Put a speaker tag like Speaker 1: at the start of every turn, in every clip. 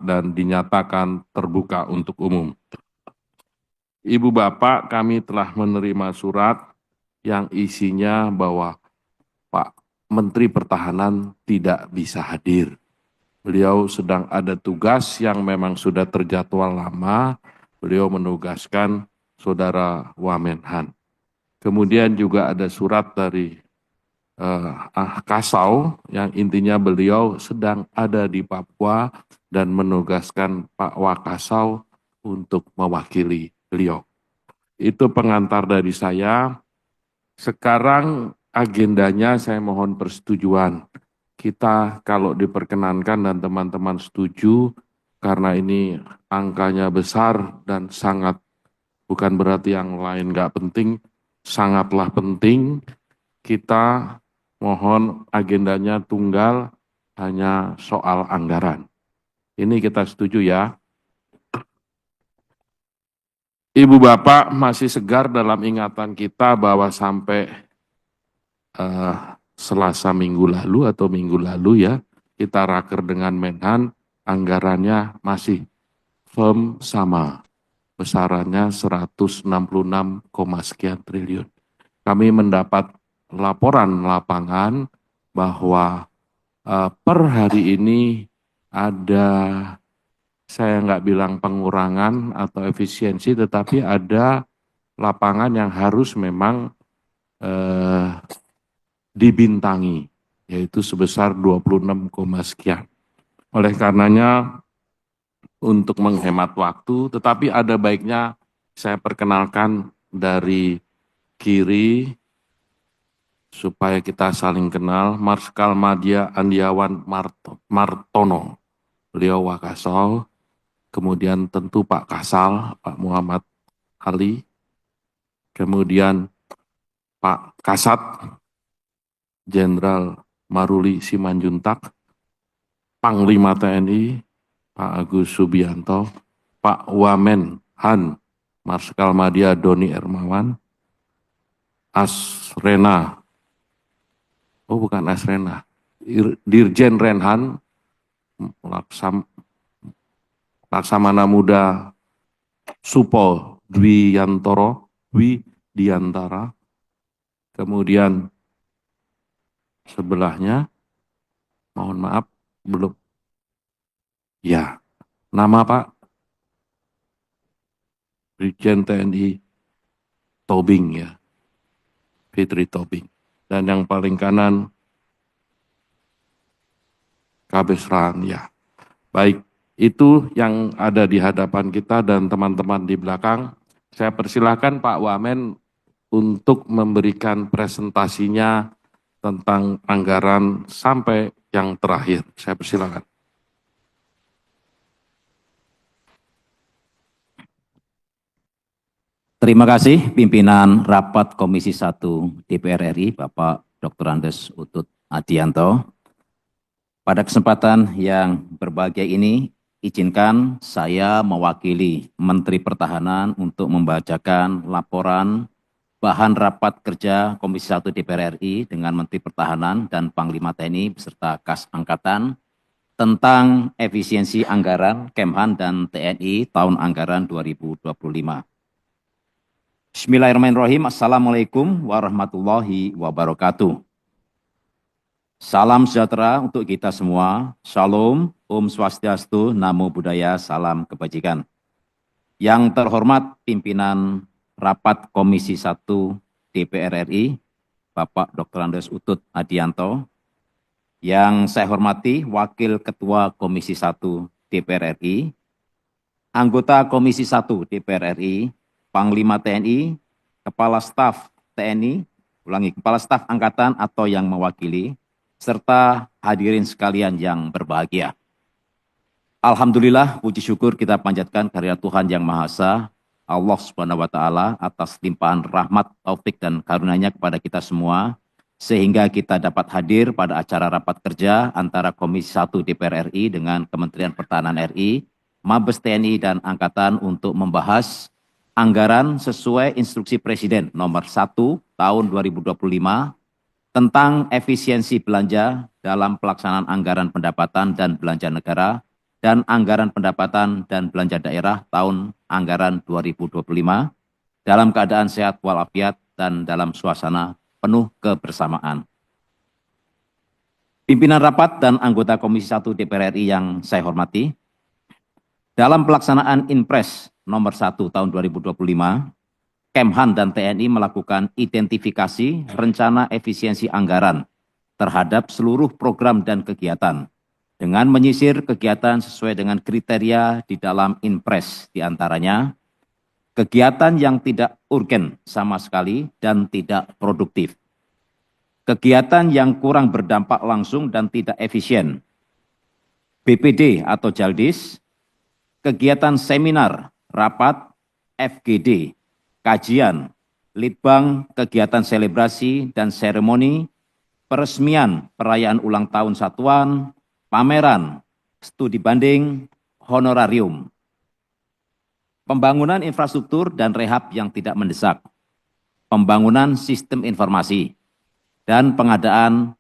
Speaker 1: dan dinyatakan terbuka untuk umum. Ibu Bapak, kami telah menerima surat yang isinya bahwa Pak Menteri Pertahanan tidak bisa hadir. Beliau sedang ada tugas yang memang sudah terjadwal lama. Beliau menugaskan Saudara Wamenhan. Kemudian juga ada surat dari Kasau yang intinya beliau sedang ada di Papua dan menugaskan Pak Wakasau untuk mewakili beliau. Itu pengantar dari saya. Sekarang agendanya saya mohon persetujuan. Kita kalau diperkenankan dan teman-teman setuju, karena ini angkanya besar dan sangat, bukan berarti yang lain nggak penting, sangatlah penting, kita mohon agendanya tunggal hanya soal anggaran. Ini kita setuju ya. Ibu Bapak masih segar dalam ingatan kita bahwa sampai Selasa minggu lalu atau minggu lalu ya, kita raker dengan Menhan, anggarannya masih firm sama, besarannya 166, sekian triliun. Kami mendapat laporan lapangan bahwa per hari ini ada, saya nggak bilang pengurangan atau efisiensi, tetapi ada lapangan yang harus memang dibintangi, yaitu sebesar 26, sekian. Oleh karenanya, untuk menghemat waktu, tetapi ada baiknya saya perkenalkan dari kiri, supaya kita saling kenal. Marskal Madya Andiawan Martono, beliau Wakasau. Kemudian tentu Pak Kasal, Pak Muhammad Ali. Kemudian Pak Kasat, Jenderal Maruli Simanjuntak. Panglima TNI, Pak Agus Subianto. Pak Wamen Han, Marskal Madya Doni Ermawan. Asrena, oh bukan Asrena, Dirjen Renhan, Laksamana Muda Supo Dwidiantara, kemudian sebelahnya, mohon maaf, belum, ya, nama Pak Brigjen TNI Tobing ya, Fitri Tobing. Dan yang paling kanan, Kabesran ya. Baik, itu yang ada di hadapan kita dan teman-teman di belakang. Saya persilahkan Pak Wamen untuk memberikan presentasinya tentang anggaran sampai yang terakhir. Saya persilahkan.
Speaker 2: Terima kasih pimpinan Rapat Komisi 1 DPR RI, Bapak Dr. Andes Utut Adianto. Pada kesempatan yang berbahagia ini, izinkan saya mewakili Menteri Pertahanan untuk membacakan laporan bahan rapat kerja Komisi 1 DPR RI dengan Menteri Pertahanan dan Panglima TNI beserta Kas Angkatan tentang efisiensi anggaran Kemhan dan TNI tahun anggaran 2025. Bismillahirrahmanirrahim. Assalamualaikum warahmatullahi wabarakatuh. Salam sejahtera untuk kita semua. Shalom, Om Swastiastu, Namo Buddhaya, salam kebajikan. Yang terhormat pimpinan Rapat Komisi 1 DPR RI, Bapak Dr. Andes Utut Adianto. Yang saya hormati Wakil Ketua Komisi 1 DPR RI, anggota Komisi 1 DPR RI, Panglima TNI, Kepala Staf TNI, Kepala Staf Angkatan atau yang mewakili, serta hadirin sekalian yang berbahagia. Alhamdulillah, puji syukur kita panjatkan karya Tuhan Yang Maha Esa, Allah Subhanahu wa Ta'ala, atas limpahan rahmat, taufik, dan karunia-Nya kepada kita semua, sehingga kita dapat hadir pada acara rapat kerja antara Komisi 1 DPR RI dengan Kementerian Pertahanan RI, Mabes TNI, dan Angkatan untuk membahas anggaran sesuai instruksi Presiden nomor 1 tahun 2025 tentang efisiensi belanja dalam pelaksanaan anggaran pendapatan dan belanja negara dan Anggaran Pendapatan dan Belanja Daerah tahun anggaran 2025 dalam keadaan sehat walafiat dan dalam suasana penuh kebersamaan. Pimpinan rapat dan anggota Komisi 1 DPR RI yang saya hormati, dalam pelaksanaan Inpres nomor 1 tahun 2025, Kemhan dan TNI melakukan identifikasi rencana efisiensi anggaran terhadap seluruh program dan kegiatan dengan menyisir kegiatan sesuai dengan kriteria di dalam Inpres, diantaranya kegiatan yang tidak urgen sama sekali dan tidak produktif, kegiatan yang kurang berdampak langsung dan tidak efisien, BPD atau Jaldis, kegiatan seminar, rapat, FGD, kajian, litbang, kegiatan selebrasi dan seremoni, peresmian perayaan ulang tahun satuan, pameran, studi banding, honorarium, pembangunan infrastruktur dan rehab yang tidak mendesak, pembangunan sistem informasi, dan pengadaan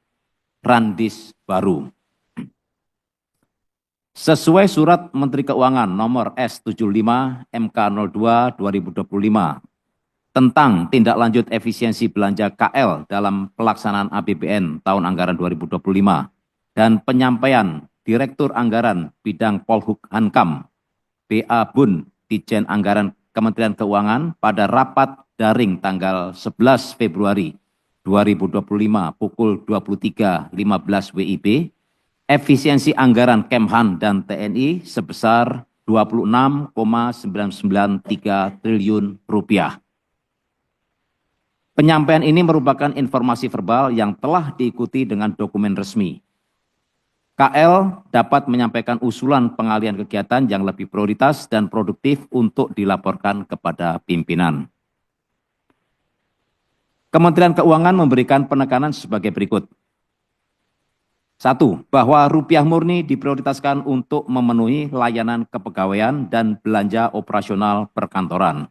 Speaker 2: randis baru. Sesuai Surat Menteri Keuangan nomor S75 MK02 2025 tentang tindak lanjut efisiensi belanja KL dalam pelaksanaan APBN tahun anggaran 2025 dan penyampaian Direktur Anggaran Bidang Polhuk-Hankam BA Bun Ditjen Anggaran Kementerian Keuangan pada rapat daring tanggal 11 Februari 2025 pukul 23.15 WIB, efisiensi anggaran Kemhan dan TNI sebesar 26,993 triliun rupiah. Penyampaian ini merupakan informasi verbal yang telah diikuti dengan dokumen resmi. KL dapat menyampaikan usulan pengalihan kegiatan yang lebih prioritas dan produktif untuk dilaporkan kepada pimpinan. Kementerian Keuangan memberikan penekanan sebagai berikut. 1. Bahwa rupiah murni diprioritaskan untuk memenuhi layanan kepegawaian dan belanja operasional perkantoran.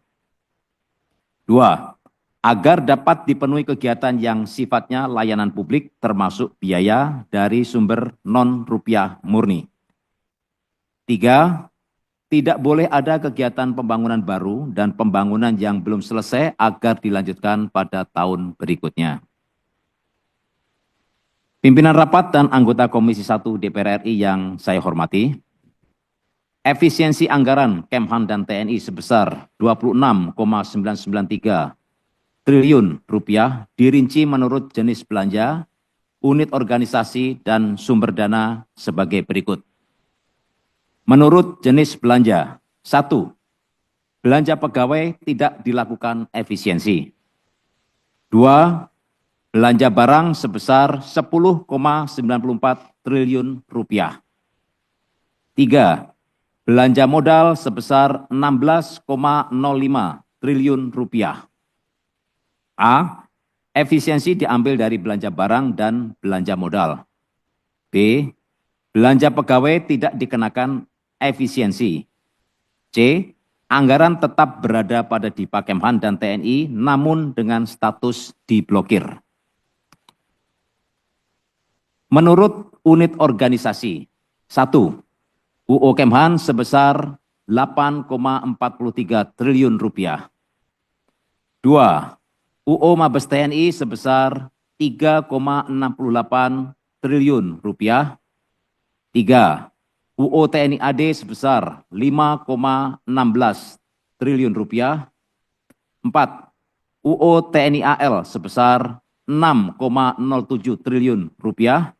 Speaker 2: 2. Agar dapat dipenuhi kegiatan yang sifatnya layanan publik termasuk biaya dari sumber non-rupiah murni. 3. Tidak boleh ada kegiatan pembangunan baru dan pembangunan yang belum selesai agar dilanjutkan pada tahun berikutnya. Pimpinan rapat dan anggota Komisi 1 DPR RI yang saya hormati, efisiensi anggaran Kemhan dan TNI sebesar 26,993 triliun rupiah dirinci menurut jenis belanja, unit organisasi, dan sumber dana sebagai berikut. Menurut jenis belanja, 1. Belanja pegawai tidak dilakukan efisiensi. 2. Belanja barang sebesar 10,94 triliun rupiah. 3. Belanja modal sebesar 16,05 triliun rupiah. A. Efisiensi diambil dari belanja barang dan belanja modal. B. Belanja pegawai tidak dikenakan efisiensi. C. Anggaran tetap berada pada Dipa Kemhan dan TNI namun dengan status diblokir. Menurut unit organisasi, 1. UU Kemhan sebesar 8,43 triliun rupiah. 2. UU Mabes TNI sebesar 3,68 triliun rupiah. 3. UU TNI AD sebesar 5,16 triliun rupiah. 4. UU TNI AL sebesar 6,07 triliun rupiah.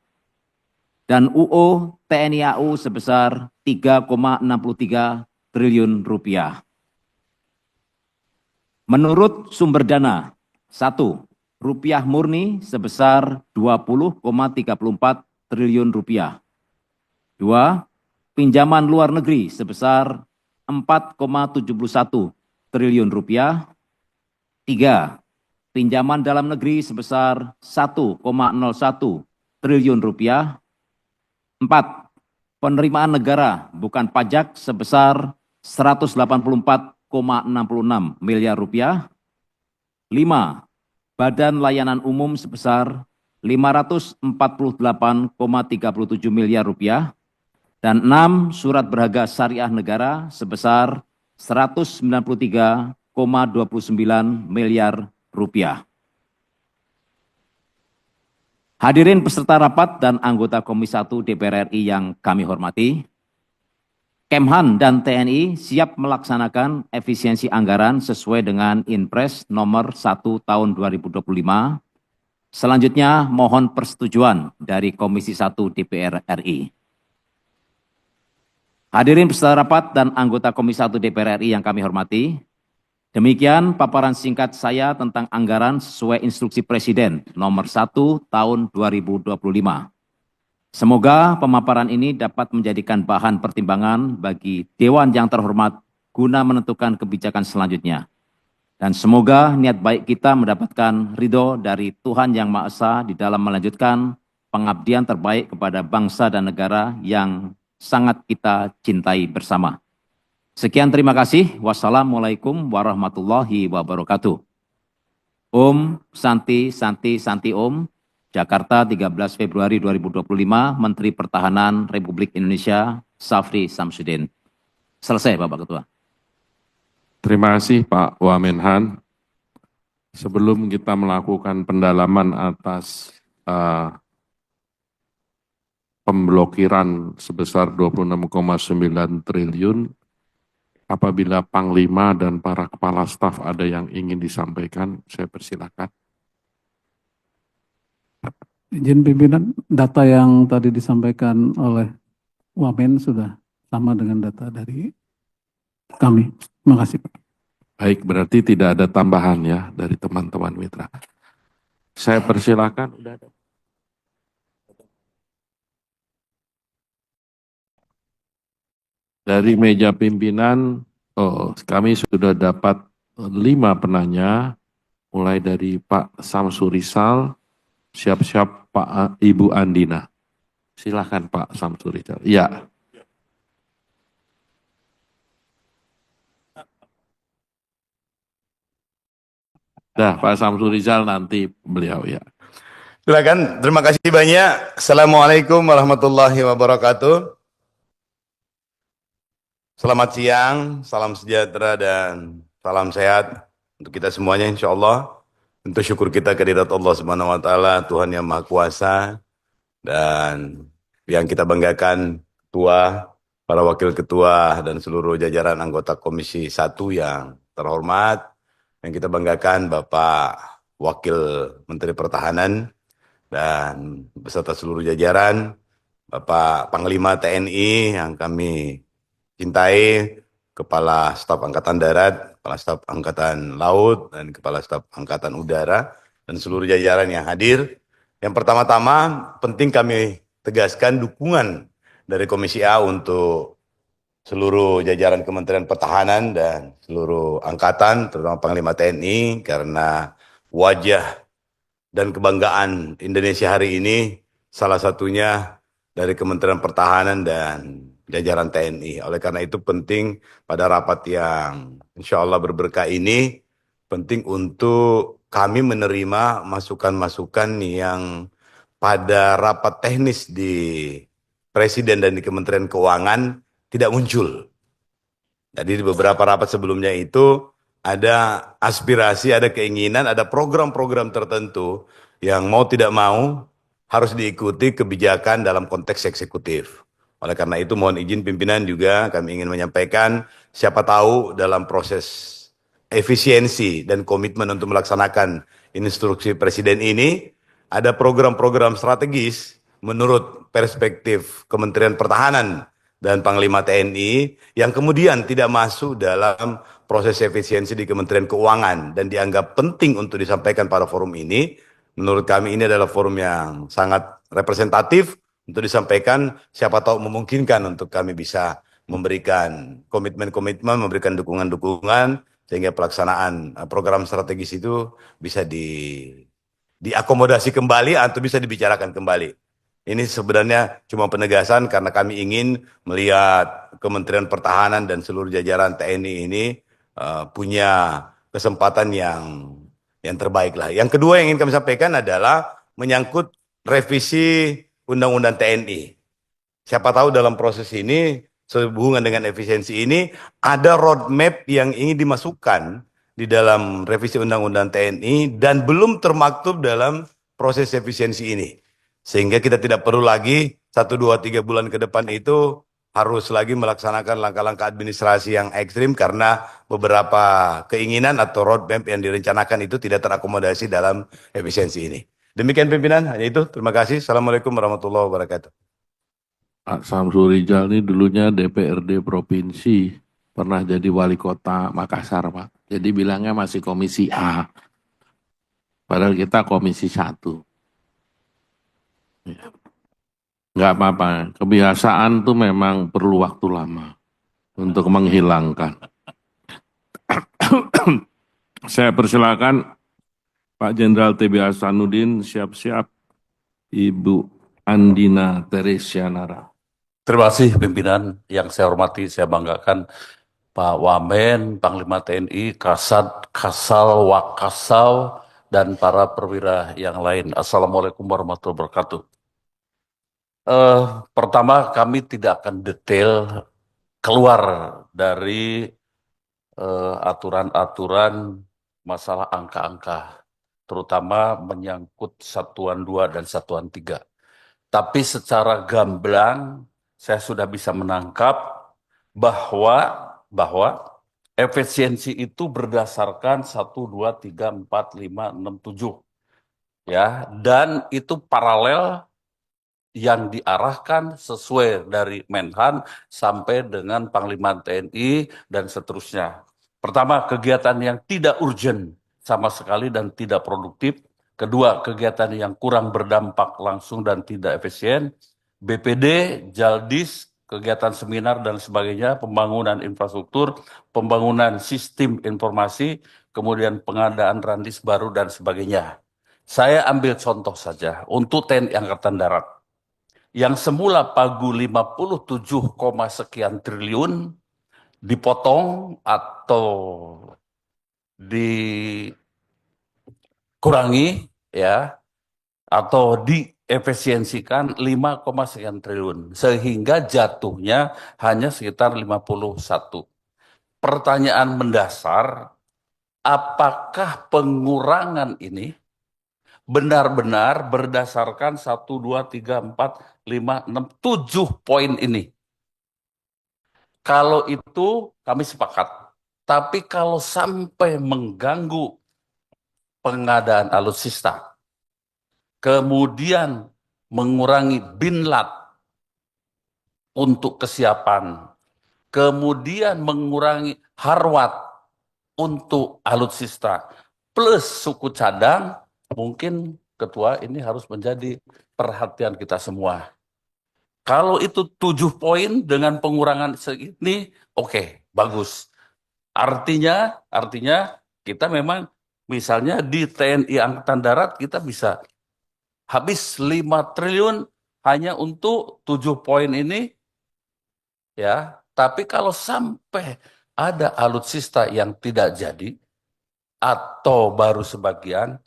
Speaker 2: Dan UU TNI AU sebesar 3,63 triliun rupiah. Menurut sumber dana, 1. Rupiah murni sebesar 20,34 triliun rupiah. 2. Pinjaman luar negeri sebesar 4,71 triliun rupiah. 3. Pinjaman dalam negeri sebesar 1,01 triliun rupiah. 4. Penerimaan negara bukan pajak sebesar 184,66 miliar rupiah. 5. Badan layanan umum sebesar 548,37 miliar rupiah. Dan 6, surat berharga syariah negara sebesar 193,29 miliar rupiah. Hadirin peserta rapat dan anggota Komisi 1 DPR RI yang kami hormati, Kemhan dan TNI siap melaksanakan efisiensi anggaran sesuai dengan Inpres nomor 1 tahun 2025. Selanjutnya mohon persetujuan dari Komisi 1 DPR RI. Hadirin peserta rapat dan anggota Komisi 1 DPR RI yang kami hormati, demikian paparan singkat saya tentang anggaran sesuai instruksi Presiden nomor 1 tahun 2025. Semoga pemaparan ini dapat menjadikan bahan pertimbangan bagi Dewan yang terhormat guna menentukan kebijakan selanjutnya. Dan semoga niat baik kita mendapatkan ridho dari Tuhan Yang Maha Esa di dalam melanjutkan pengabdian terbaik kepada bangsa dan negara yang sangat kita cintai bersama. Sekian, terima kasih. Wassalamualaikum warahmatullahi wabarakatuh. Om Santi Santi Santi Om, Jakarta 13 Februari 2025, Menteri Pertahanan Republik Indonesia, Safri Samsudin. Selesai, Bapak Ketua.
Speaker 1: Terima kasih Pak Wamenhan. Sebelum kita melakukan pendalaman atas pemblokiran sebesar 26,9 triliun, apabila Panglima dan para kepala staf ada yang ingin disampaikan, saya persilakan.
Speaker 3: Izin pimpinan, data yang tadi disampaikan oleh Wamen sudah sama dengan data dari kami. Terima kasih, Pak.
Speaker 1: Baik, berarti tidak ada tambahan ya dari teman-teman mitra. Saya persilakan. Udah ada. Dari meja pimpinan, kami sudah dapat 5 penanya, mulai dari Pak Samsu Rizal, siap-siap Pak Ibu Andina. Silakan Pak Samsu Rizal. Ya. Dah, Pak Samsu Rizal nanti beliau ya.
Speaker 4: Silakan, terima kasih banyak. Assalamualaikum warahmatullahi wabarakatuh. Selamat siang, salam sejahtera dan salam sehat untuk kita semuanya insya Allah. Tentu syukur kita kehadirat Allah Subhanahu wa Ta'ala, Tuhan yang Maha Kuasa, dan yang kita banggakan Ketua, para Wakil Ketua, dan seluruh jajaran anggota Komisi 1 yang terhormat, yang kita banggakan Bapak Wakil Menteri Pertahanan, dan beserta seluruh jajaran, Bapak Panglima TNI yang kami cintai, Kepala Staf Angkatan Darat, Kepala Staf Angkatan Laut, dan Kepala Staf Angkatan Udara, dan seluruh jajaran yang hadir. Yang pertama-tama penting kami tegaskan dukungan dari Komisi A untuk seluruh jajaran Kementerian Pertahanan dan seluruh angkatan, terutama Panglima TNI, karena wajah dan kebanggaan Indonesia hari ini salah satunya dari Kementerian Pertahanan dan jajaran TNI. Oleh karena itu penting pada rapat yang insya Allah berberkah ini, penting untuk kami menerima masukan-masukan yang pada rapat teknis di Presiden dan di Kementerian Keuangan tidak muncul. Jadi di beberapa rapat sebelumnya itu ada aspirasi, ada keinginan, ada program-program tertentu yang mau tidak mau harus diikuti kebijakan dalam konteks eksekutif. Oleh karena itu mohon izin pimpinan juga kami ingin menyampaikan, siapa tahu dalam proses efisiensi dan komitmen untuk melaksanakan instruksi Presiden ini, ada program-program strategis menurut perspektif Kementerian Pertahanan dan Panglima TNI yang kemudian tidak masuk dalam proses efisiensi di Kementerian Keuangan dan dianggap penting untuk disampaikan pada forum ini. Menurut kami ini adalah forum yang sangat representatif untuk disampaikan, siapa tahu memungkinkan untuk kami bisa memberikan komitmen-komitmen, memberikan dukungan-dukungan, sehingga pelaksanaan program strategis itu bisa diakomodasi kembali atau bisa dibicarakan kembali. Ini sebenarnya cuma penegasan karena kami ingin melihat Kementerian Pertahanan dan seluruh jajaran TNI ini punya kesempatan yang terbaik lah. Yang kedua yang ingin kami sampaikan adalah menyangkut revisi Undang-Undang TNI. siapa tahu dalam proses ini, sehubungan dengan efisiensi ini, ada roadmap yang ingin dimasukkan di dalam revisi Undang-Undang TNI dan belum termaktub dalam proses efisiensi ini. Sehingga kita tidak perlu lagi 1, 2, 3 bulan ke depan itu harus lagi melaksanakan langkah-langkah administrasi yang ekstrim karena beberapa keinginan atau roadmap yang direncanakan itu tidak terakomodasi dalam efisiensi ini. Demikian pimpinan, hanya itu. Terima kasih. Assalamualaikum warahmatullahi wabarakatuh.
Speaker 1: Pak Samsul Rijal ini dulunya DPRD Provinsi, pernah jadi wali kota Makassar, Pak. Jadi bilangnya masih komisi A. Padahal kita komisi 1. Nggak apa-apa, kebiasaan tuh memang perlu waktu lama untuk menghilangkan. Saya persilakan Pak Jenderal TB Hasanuddin, siap-siap Ibu Andina Teresianara.
Speaker 5: Terima kasih pimpinan yang saya hormati, saya banggakan Pak Wamen, Panglima TNI, Kasat, Kasal, Wakasau, dan para perwira yang lain. Assalamualaikum warahmatullahi wabarakatuh. Pertama, kami tidak akan detail keluar dari aturan-aturan masalah angka-angka, terutama menyangkut satuan 2 dan satuan 3. Tapi secara gamblang, saya sudah bisa menangkap bahwa efisiensi itu berdasarkan 1, 2, 3, 4, 5, 6, 7. Ya, dan itu paralel yang diarahkan sesuai dari Menhan sampai dengan Panglima TNI dan seterusnya. Pertama, kegiatan yang tidak urgent sama sekali dan tidak produktif. Kedua, kegiatan yang kurang berdampak langsung dan tidak efisien. BPD, Jaldis, kegiatan seminar dan sebagainya, pembangunan infrastruktur, pembangunan sistem informasi, kemudian pengadaan randis baru dan sebagainya. Saya ambil contoh saja untuk TNI Angkatan Darat. Yang semula pagu 57, sekian triliun dipotong atau dikurangi ya atau diefisiensikan 5, sekian triliun sehingga jatuhnya hanya sekitar 51. Pertanyaan mendasar, apakah pengurangan ini benar-benar berdasarkan 1, 2, 3, 4, 5, 6, 7 poin ini? Kalau itu kami sepakat. Tapi kalau sampai mengganggu pengadaan alutsista, kemudian mengurangi binlat untuk kesiapan, kemudian mengurangi harwat untuk alutsista, plus suku cadang, mungkin Ketua ini harus menjadi perhatian kita semua. Kalau itu 7 poin dengan pengurangan segini, oke, bagus. Artinya kita memang misalnya di TNI Angkatan Darat kita bisa habis 5 triliun hanya untuk 7 poin ini, ya. Tapi kalau sampai ada alutsista yang tidak jadi atau baru sebagian,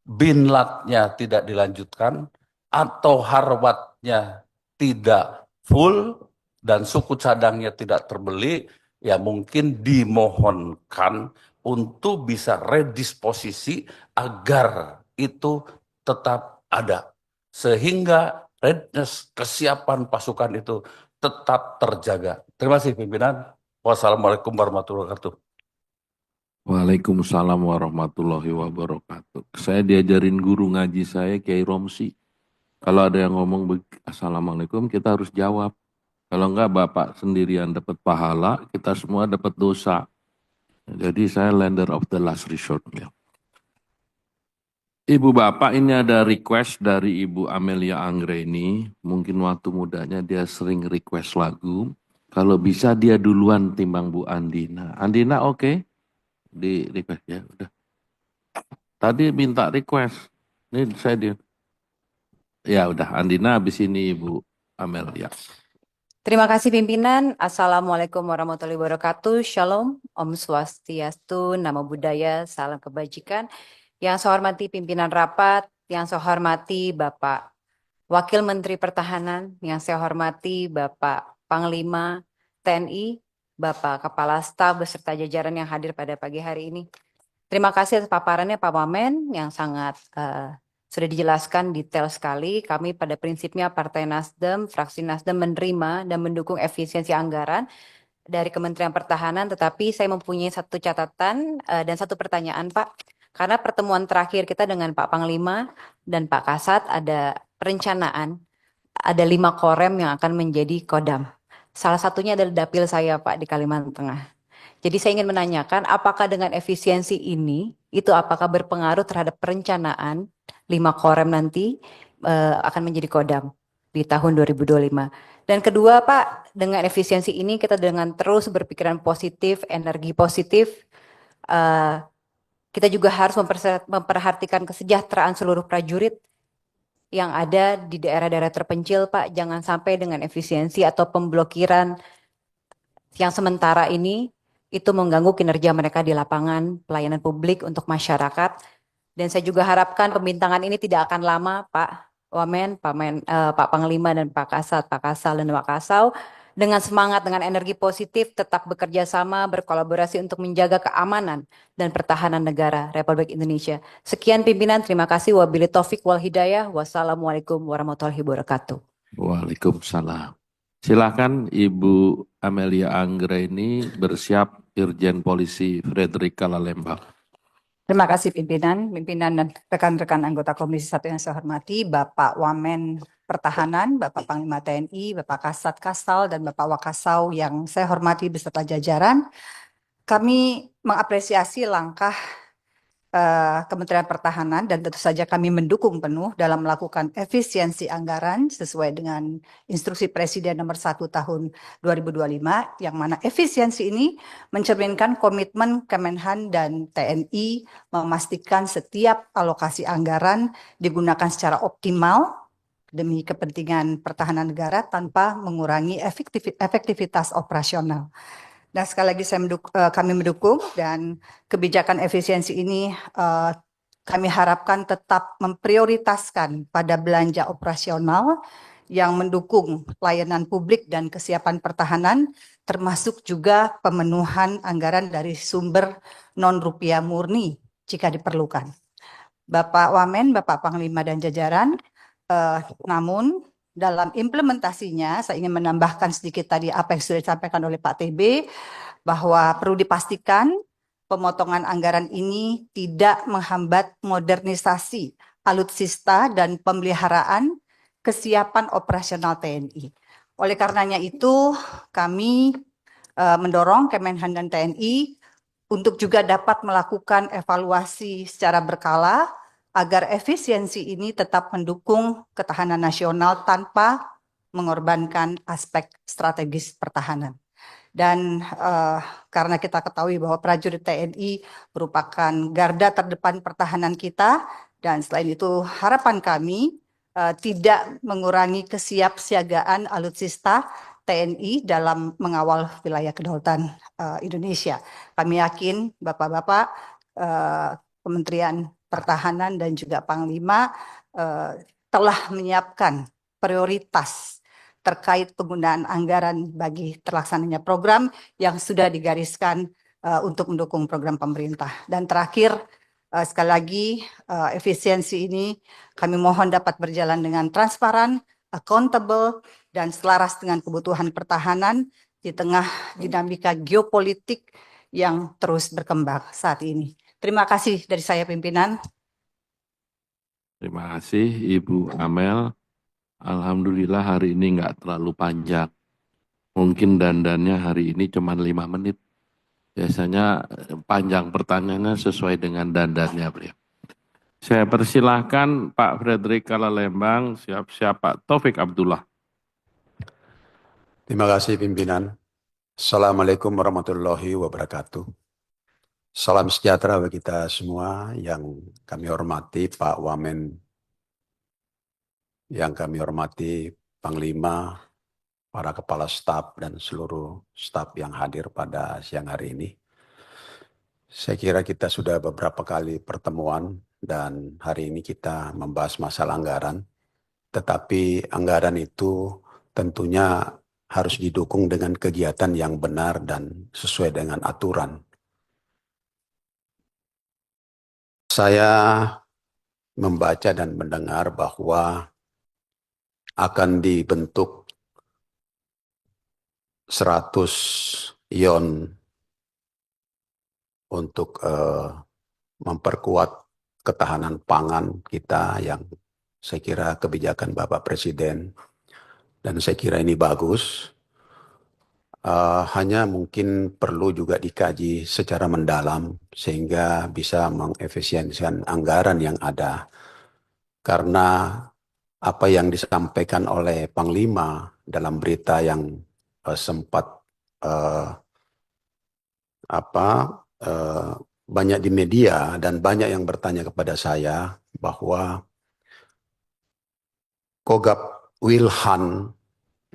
Speaker 5: binlatnya tidak dilanjutkan atau harwatnya tidak full dan suku cadangnya tidak terbeli, ya mungkin dimohonkan untuk bisa redisposisi agar itu tetap ada sehingga readiness, kesiapan pasukan itu tetap terjaga. Terima kasih pimpinan. Wassalamualaikum warahmatullahi wabarakatuh.
Speaker 1: Waalaikumsalam warahmatullahi wabarakatuh. Saya diajarin guru ngaji saya, Kiai Romsi. Kalau ada yang ngomong Assalamualaikum, kita harus jawab. Kalau enggak, Bapak sendirian dapat pahala, kita semua dapat dosa. Jadi saya lender of the last resort. Ya. Ibu Bapak, ini ada request dari Ibu Amelia Anggreni. Mungkin waktu mudanya dia sering request lagu. Kalau bisa dia duluan timbang Bu Andina. Andina oke? Di request ya, udah. Tadi minta request. Ini saya dia. Ya udah, Andina habis ini Ibu Amelia.
Speaker 6: Terima kasih pimpinan. Assalamualaikum warahmatullahi wabarakatuh. Shalom, Om Swastiastu, Namo Buddhaya, salam kebajikan. Yang saya hormati pimpinan rapat, yang saya hormati Bapak Wakil Menteri Pertahanan yang saya hormati Bapak Panglima TNI, Bapak Kepala Staf beserta jajaran yang hadir pada pagi hari ini. Terima kasih atas paparannya Pak Wamen yang sangat sudah dijelaskan detail sekali. Kami pada prinsipnya Partai Nasdem, fraksi Nasdem menerima dan mendukung efisiensi anggaran dari Kementerian Pertahanan, tetapi saya mempunyai satu catatan dan satu pertanyaan Pak. Karena pertemuan terakhir kita dengan Pak Panglima dan Pak Kasat ada perencanaan, ada 5 korem yang akan menjadi kodam. Salah satunya adalah dapil saya Pak di Kalimantan Tengah. Jadi saya ingin menanyakan apakah dengan efisiensi ini, itu apakah berpengaruh terhadap perencanaan 5 korem nanti akan menjadi kodam di tahun 2025. Dan kedua Pak, dengan efisiensi ini kita dengan terus berpikiran positif, energi positif, kita juga harus memperhatikan kesejahteraan seluruh prajurit yang ada di daerah-daerah terpencil, Pak. Jangan sampai dengan efisiensi atau pemblokiran yang sementara ini itu mengganggu kinerja mereka di lapangan, pelayanan publik untuk masyarakat. Dan saya juga harapkan pembintangan ini tidak akan lama, Pak Wamen, Pak Panglima dan Pak Kasat, Pak Kasal dan Pak Kasau, dengan semangat, dengan energi positif, tetap bekerja sama, berkolaborasi untuk menjaga keamanan dan pertahanan negara Republik Indonesia. Sekian pimpinan, terima kasih. Wabillahi taufik wal hidayah. Wassalamualaikum warahmatullahi wabarakatuh.
Speaker 1: Waalaikumsalam. Silakan Ibu Amelia Anggraini bersiap Irjen Polisi Frederick Kalalembang.
Speaker 7: Terima kasih pimpinan dan rekan-rekan anggota Komisi 1 yang saya hormati, Bapak Wamen Pertahanan, Bapak Panglima TNI, Bapak Kasat Kasal, dan Bapak Wakasau yang saya hormati beserta jajaran. Kami mengapresiasi langkah Kementerian Pertahanan dan tentu saja kami mendukung penuh dalam melakukan efisiensi anggaran sesuai dengan instruksi Presiden nomor 1 tahun 2025, yang mana efisiensi ini mencerminkan komitmen Kemenhan dan TNI memastikan setiap alokasi anggaran digunakan secara optimal demi kepentingan pertahanan negara tanpa mengurangi efektivitas operasional. Dan sekali lagi kami mendukung, dan kebijakan efisiensi ini kami harapkan tetap memprioritaskan pada belanja operasional yang mendukung pelayanan publik dan kesiapan pertahanan, termasuk juga pemenuhan anggaran dari sumber non-rupiah murni jika diperlukan. Bapak Wamen, Bapak Panglima dan jajaran, namun dalam implementasinya, saya ingin menambahkan sedikit tadi apa yang sudah disampaikan oleh Pak TB, bahwa perlu dipastikan pemotongan anggaran ini tidak menghambat modernisasi alutsista dan pemeliharaan kesiapan operasional TNI. Oleh karenanya itu, kami mendorong Kemenhan dan TNI untuk juga dapat melakukan evaluasi secara berkala agar efisiensi ini tetap mendukung ketahanan nasional tanpa mengorbankan aspek strategis pertahanan. Dan karena kita ketahui bahwa prajurit TNI merupakan garda terdepan pertahanan kita, dan selain itu harapan kami tidak mengurangi kesiapsiagaan alutsista TNI dalam mengawal wilayah kedaulatan Indonesia. Kami yakin Bapak-Bapak Kementerian Pertahanan dan juga Panglima telah menyiapkan prioritas terkait penggunaan anggaran bagi terlaksananya program yang sudah digariskan untuk mendukung program pemerintah. Dan terakhir, sekali lagi, efisiensi ini kami mohon dapat berjalan dengan transparan, accountable, dan selaras dengan kebutuhan pertahanan di tengah dinamika geopolitik yang terus berkembang saat ini. Terima kasih dari saya pimpinan.
Speaker 1: Terima kasih Ibu Amel. Alhamdulillah hari ini nggak terlalu panjang. Mungkin dandannya hari ini cuma 5 menit. Biasanya panjang pertanyaannya sesuai dengan dandannya beliau. Saya persilahkan Pak Frederick Kalalembang, siap-siap Pak Taufik Abdullah.
Speaker 8: Terima kasih pimpinan. Assalamualaikum warahmatullahi wabarakatuh. Salam sejahtera bagi kita semua yang kami hormati Pak Wamen, yang kami hormati Panglima, para kepala staf dan seluruh staf yang hadir pada siang hari ini. Saya kira kita sudah beberapa kali pertemuan dan hari ini kita membahas masalah anggaran. tetapi anggaran itu tentunya harus didukung dengan kegiatan yang benar dan sesuai dengan aturan. Saya membaca dan mendengar bahwa akan dibentuk 100 yon untuk memperkuat ketahanan pangan kita yang saya kira kebijakan Bapak Presiden dan saya kira ini bagus. Hanya mungkin perlu juga dikaji secara mendalam sehingga bisa mengefisiensikan anggaran yang ada. Karena apa yang disampaikan oleh Panglima dalam berita yang sempat banyak di media dan banyak yang bertanya kepada saya bahwa Kogab Wilhan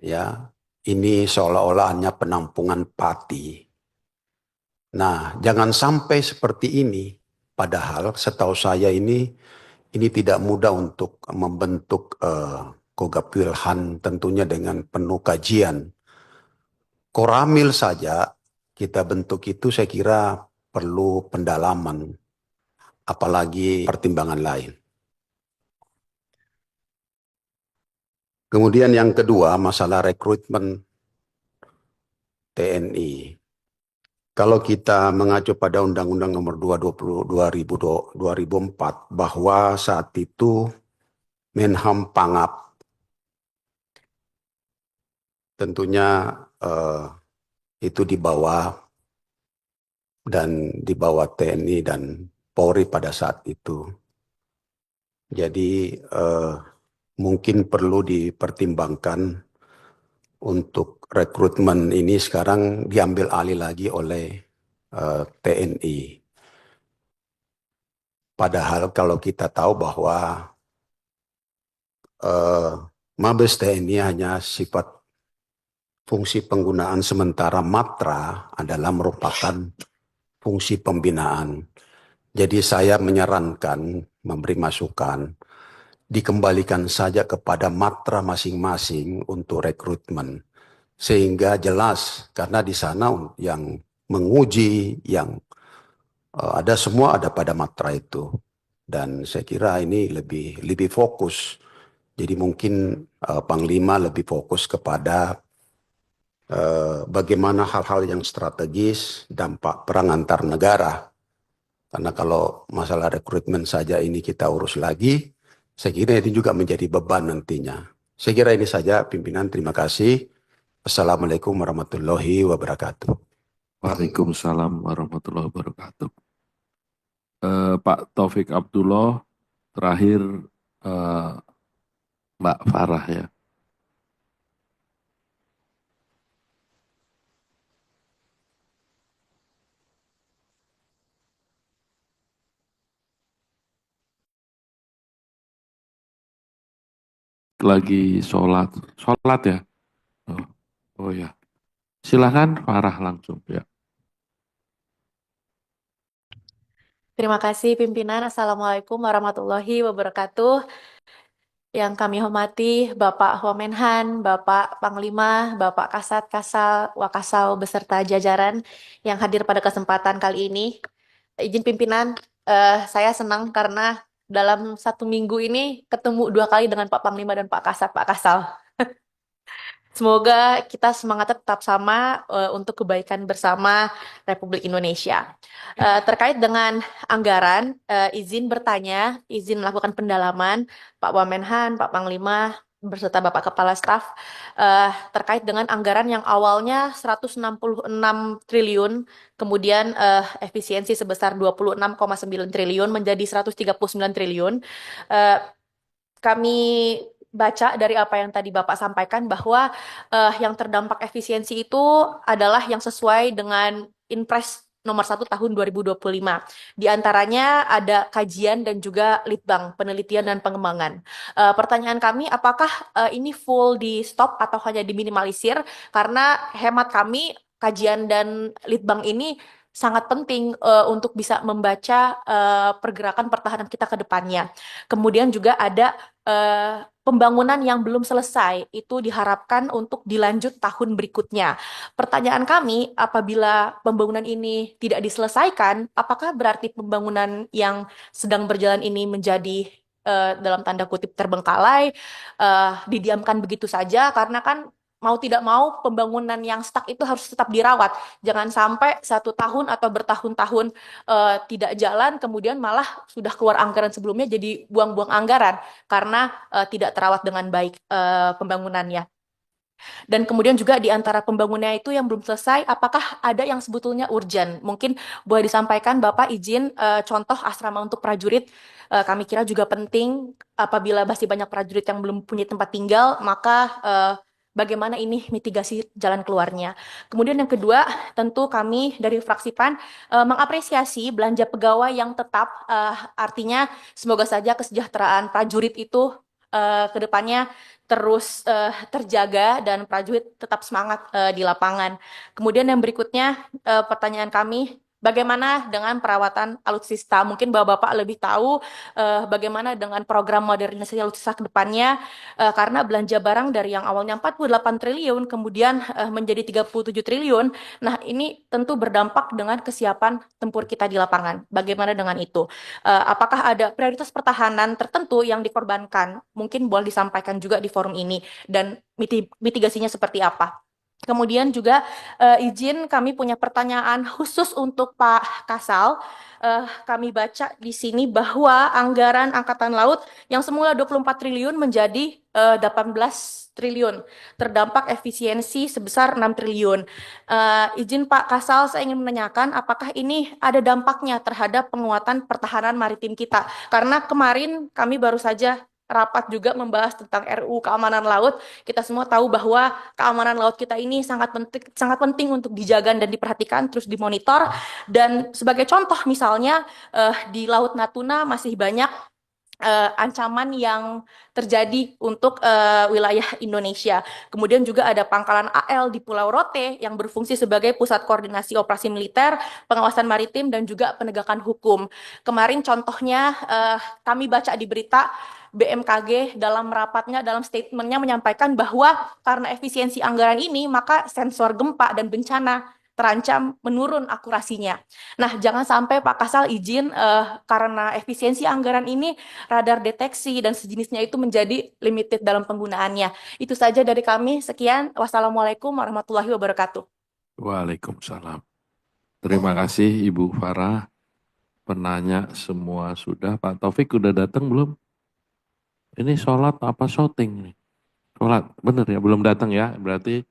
Speaker 8: ya ini seolah-olah hanya penampungan pati. Nah, jangan sampai seperti ini. Padahal setahu saya ini tidak mudah untuk membentuk Kogab Wilhan tentunya dengan penuh kajian. Koramil saja kita bentuk itu saya kira perlu pendalaman, apalagi pertimbangan lain. Kemudian yang kedua, masalah rekrutmen TNI. Kalau kita mengacu pada Undang-Undang Nomor 2 2004 bahwa saat itu Menham Pangap tentunya itu di bawah TNI dan Polri pada saat itu. Jadi mungkin perlu dipertimbangkan untuk rekrutmen ini sekarang diambil alih lagi oleh TNI. Padahal kalau kita tahu bahwa Mabes TNI hanya sifat fungsi penggunaan sementara, Matra adalah merupakan fungsi pembinaan. Jadi saya menyarankan, memberi masukan, dikembalikan saja kepada Matra masing-masing untuk rekrutmen. Sehingga jelas, karena di sana yang menguji, yang ada semua ada pada Matra itu. Dan saya kira ini lebih fokus. Jadi mungkin Panglima lebih fokus kepada bagaimana hal-hal yang strategis, dampak perang antar negara. Karena kalau masalah rekrutmen saja ini kita urus lagi, saya kira ini juga menjadi beban nantinya. Saya kira ini saja pimpinan, terima kasih. Assalamualaikum warahmatullahi wabarakatuh.
Speaker 1: Waalaikumsalam warahmatullahi wabarakatuh. Pak Taufik Abdullah, terakhir Mbak Farah ya. Lagi sholat ya? Oh ya, silakan Farah langsung ya.
Speaker 9: Terima kasih pimpinan. Assalamualaikum warahmatullahi wabarakatuh. Yang kami hormati Bapak Wamenhan, Bapak Panglima, Bapak Kasat, Kasal, Wakasau beserta jajaran yang hadir pada kesempatan kali ini. Izin pimpinan, saya senang karena dalam 1 minggu ini ketemu 2 kali dengan Pak Panglima dan Pak Kasat, Pak Kasal. Semoga kita semangatnya tetap sama untuk kebaikan bersama Republik Indonesia. Terkait dengan anggaran, izin bertanya, izin melakukan pendalaman, Pak Wamenhan, Pak Panglima, beserta Bapak Kepala Staf, terkait dengan anggaran yang awalnya 166 triliun, kemudian efisiensi sebesar 26,9 triliun menjadi 139 triliun. Kami baca dari apa yang tadi Bapak sampaikan bahwa yang terdampak efisiensi itu adalah yang sesuai dengan Inpres nomor 1 tahun 2025. Di antaranya ada kajian dan juga litbang, penelitian dan pengembangan. Pertanyaan kami, apakah ini full di stop atau hanya diminimalisir? Karena hemat kami, kajian dan litbang ini sangat penting untuk bisa membaca pergerakan pertahanan kita ke depannya. Kemudian juga ada pembangunan yang belum selesai itu diharapkan untuk dilanjut tahun berikutnya. Pertanyaan kami, apabila pembangunan ini tidak diselesaikan, apakah berarti pembangunan yang sedang berjalan ini menjadi dalam tanda kutip terbengkalai, didiamkan begitu saja, karena kan mau tidak mau pembangunan yang stuck itu harus tetap dirawat. Jangan sampai 1 tahun atau bertahun-tahun tidak jalan, kemudian malah sudah keluar anggaran sebelumnya jadi buang-buang anggaran karena tidak terawat dengan baik pembangunannya. Dan kemudian juga di antara pembangunannya itu yang belum selesai, apakah ada yang sebetulnya urgent? Mungkin boleh disampaikan Bapak izin contoh asrama untuk prajurit. Kami kira juga penting apabila masih banyak prajurit yang belum punya tempat tinggal, maka bagaimana ini mitigasi jalan keluarnya. Kemudian yang kedua, tentu kami dari fraksi PAN mengapresiasi belanja pegawai yang tetap, artinya semoga saja kesejahteraan prajurit itu ke depannya terus terjaga dan prajurit tetap semangat di lapangan. Kemudian yang berikutnya, pertanyaan kami, bagaimana dengan perawatan alutsista? Mungkin Bapak-Bapak lebih tahu bagaimana dengan program modernisasi alutsista ke depannya, karena belanja barang dari yang awalnya 48 triliun kemudian menjadi 37 triliun. Nah, ini tentu berdampak dengan kesiapan tempur kita di lapangan. Bagaimana dengan itu? Apakah ada prioritas pertahanan tertentu yang dikorbankan? Mungkin boleh disampaikan juga di forum ini, dan mitigasinya seperti apa? Kemudian juga izin kami punya pertanyaan khusus untuk Pak Kasal. Kami baca di sini bahwa anggaran Angkatan Laut yang semula 24 triliun menjadi 18 triliun. Terdampak efisiensi sebesar 6 triliun. Izin Pak Kasal, saya ingin menanyakan apakah ini ada dampaknya terhadap penguatan pertahanan maritim kita? Karena kemarin kami baru saja rapat juga membahas tentang RUU Keamanan Laut. Kita semua tahu bahwa keamanan laut kita ini sangat penting untuk dijaga dan diperhatikan, terus dimonitor. Dan sebagai contoh misalnya di Laut Natuna masih banyak ancaman yang terjadi untuk wilayah Indonesia. Kemudian juga ada pangkalan AL di Pulau Rote yang berfungsi sebagai pusat koordinasi operasi militer, pengawasan maritim, dan juga penegakan hukum. Kemarin contohnya kami baca di berita BMKG dalam rapatnya, dalam statementnya menyampaikan bahwa karena efisiensi anggaran ini, maka sensor gempa dan bencana terancam menurun akurasinya. Nah, jangan sampai Pak Kasal izin karena efisiensi anggaran ini radar deteksi dan sejenisnya itu menjadi limited dalam penggunaannya. Itu saja dari kami. Sekian. Wassalamualaikum warahmatullahi wabarakatuh.
Speaker 1: Waalaikumsalam. Terima kasih Ibu Farah. Penanya semua sudah. Pak Taufik udah datang belum? Ini sholat apa syuting nih? Sholat, bener ya? Belum datang ya? Berarti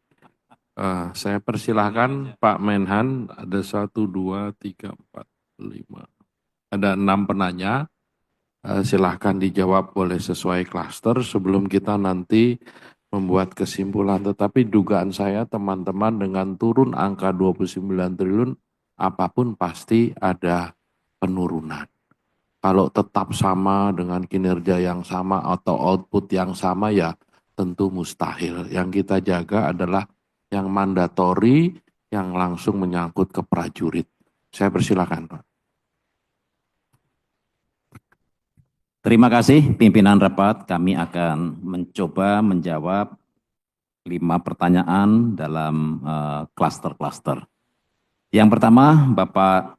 Speaker 1: saya persilahkan Pak Menhan, ada 1, 2, 3, 4, 5. Ada 6 penanya. Silahkan dijawab boleh sesuai klaster sebelum kita nanti membuat kesimpulan. Tetapi dugaan saya teman-teman dengan turun angka 29 triliun, apapun pasti ada penurunan. Kalau tetap sama dengan kinerja yang sama atau output yang sama ya tentu mustahil. Yang kita jaga adalah yang mandatori, yang langsung menyangkut ke prajurit. Saya persilakan Pak.
Speaker 2: Terima kasih pimpinan rapat. Kami akan mencoba menjawab 5 pertanyaan dalam klaster-klaster. Yang pertama, Bapak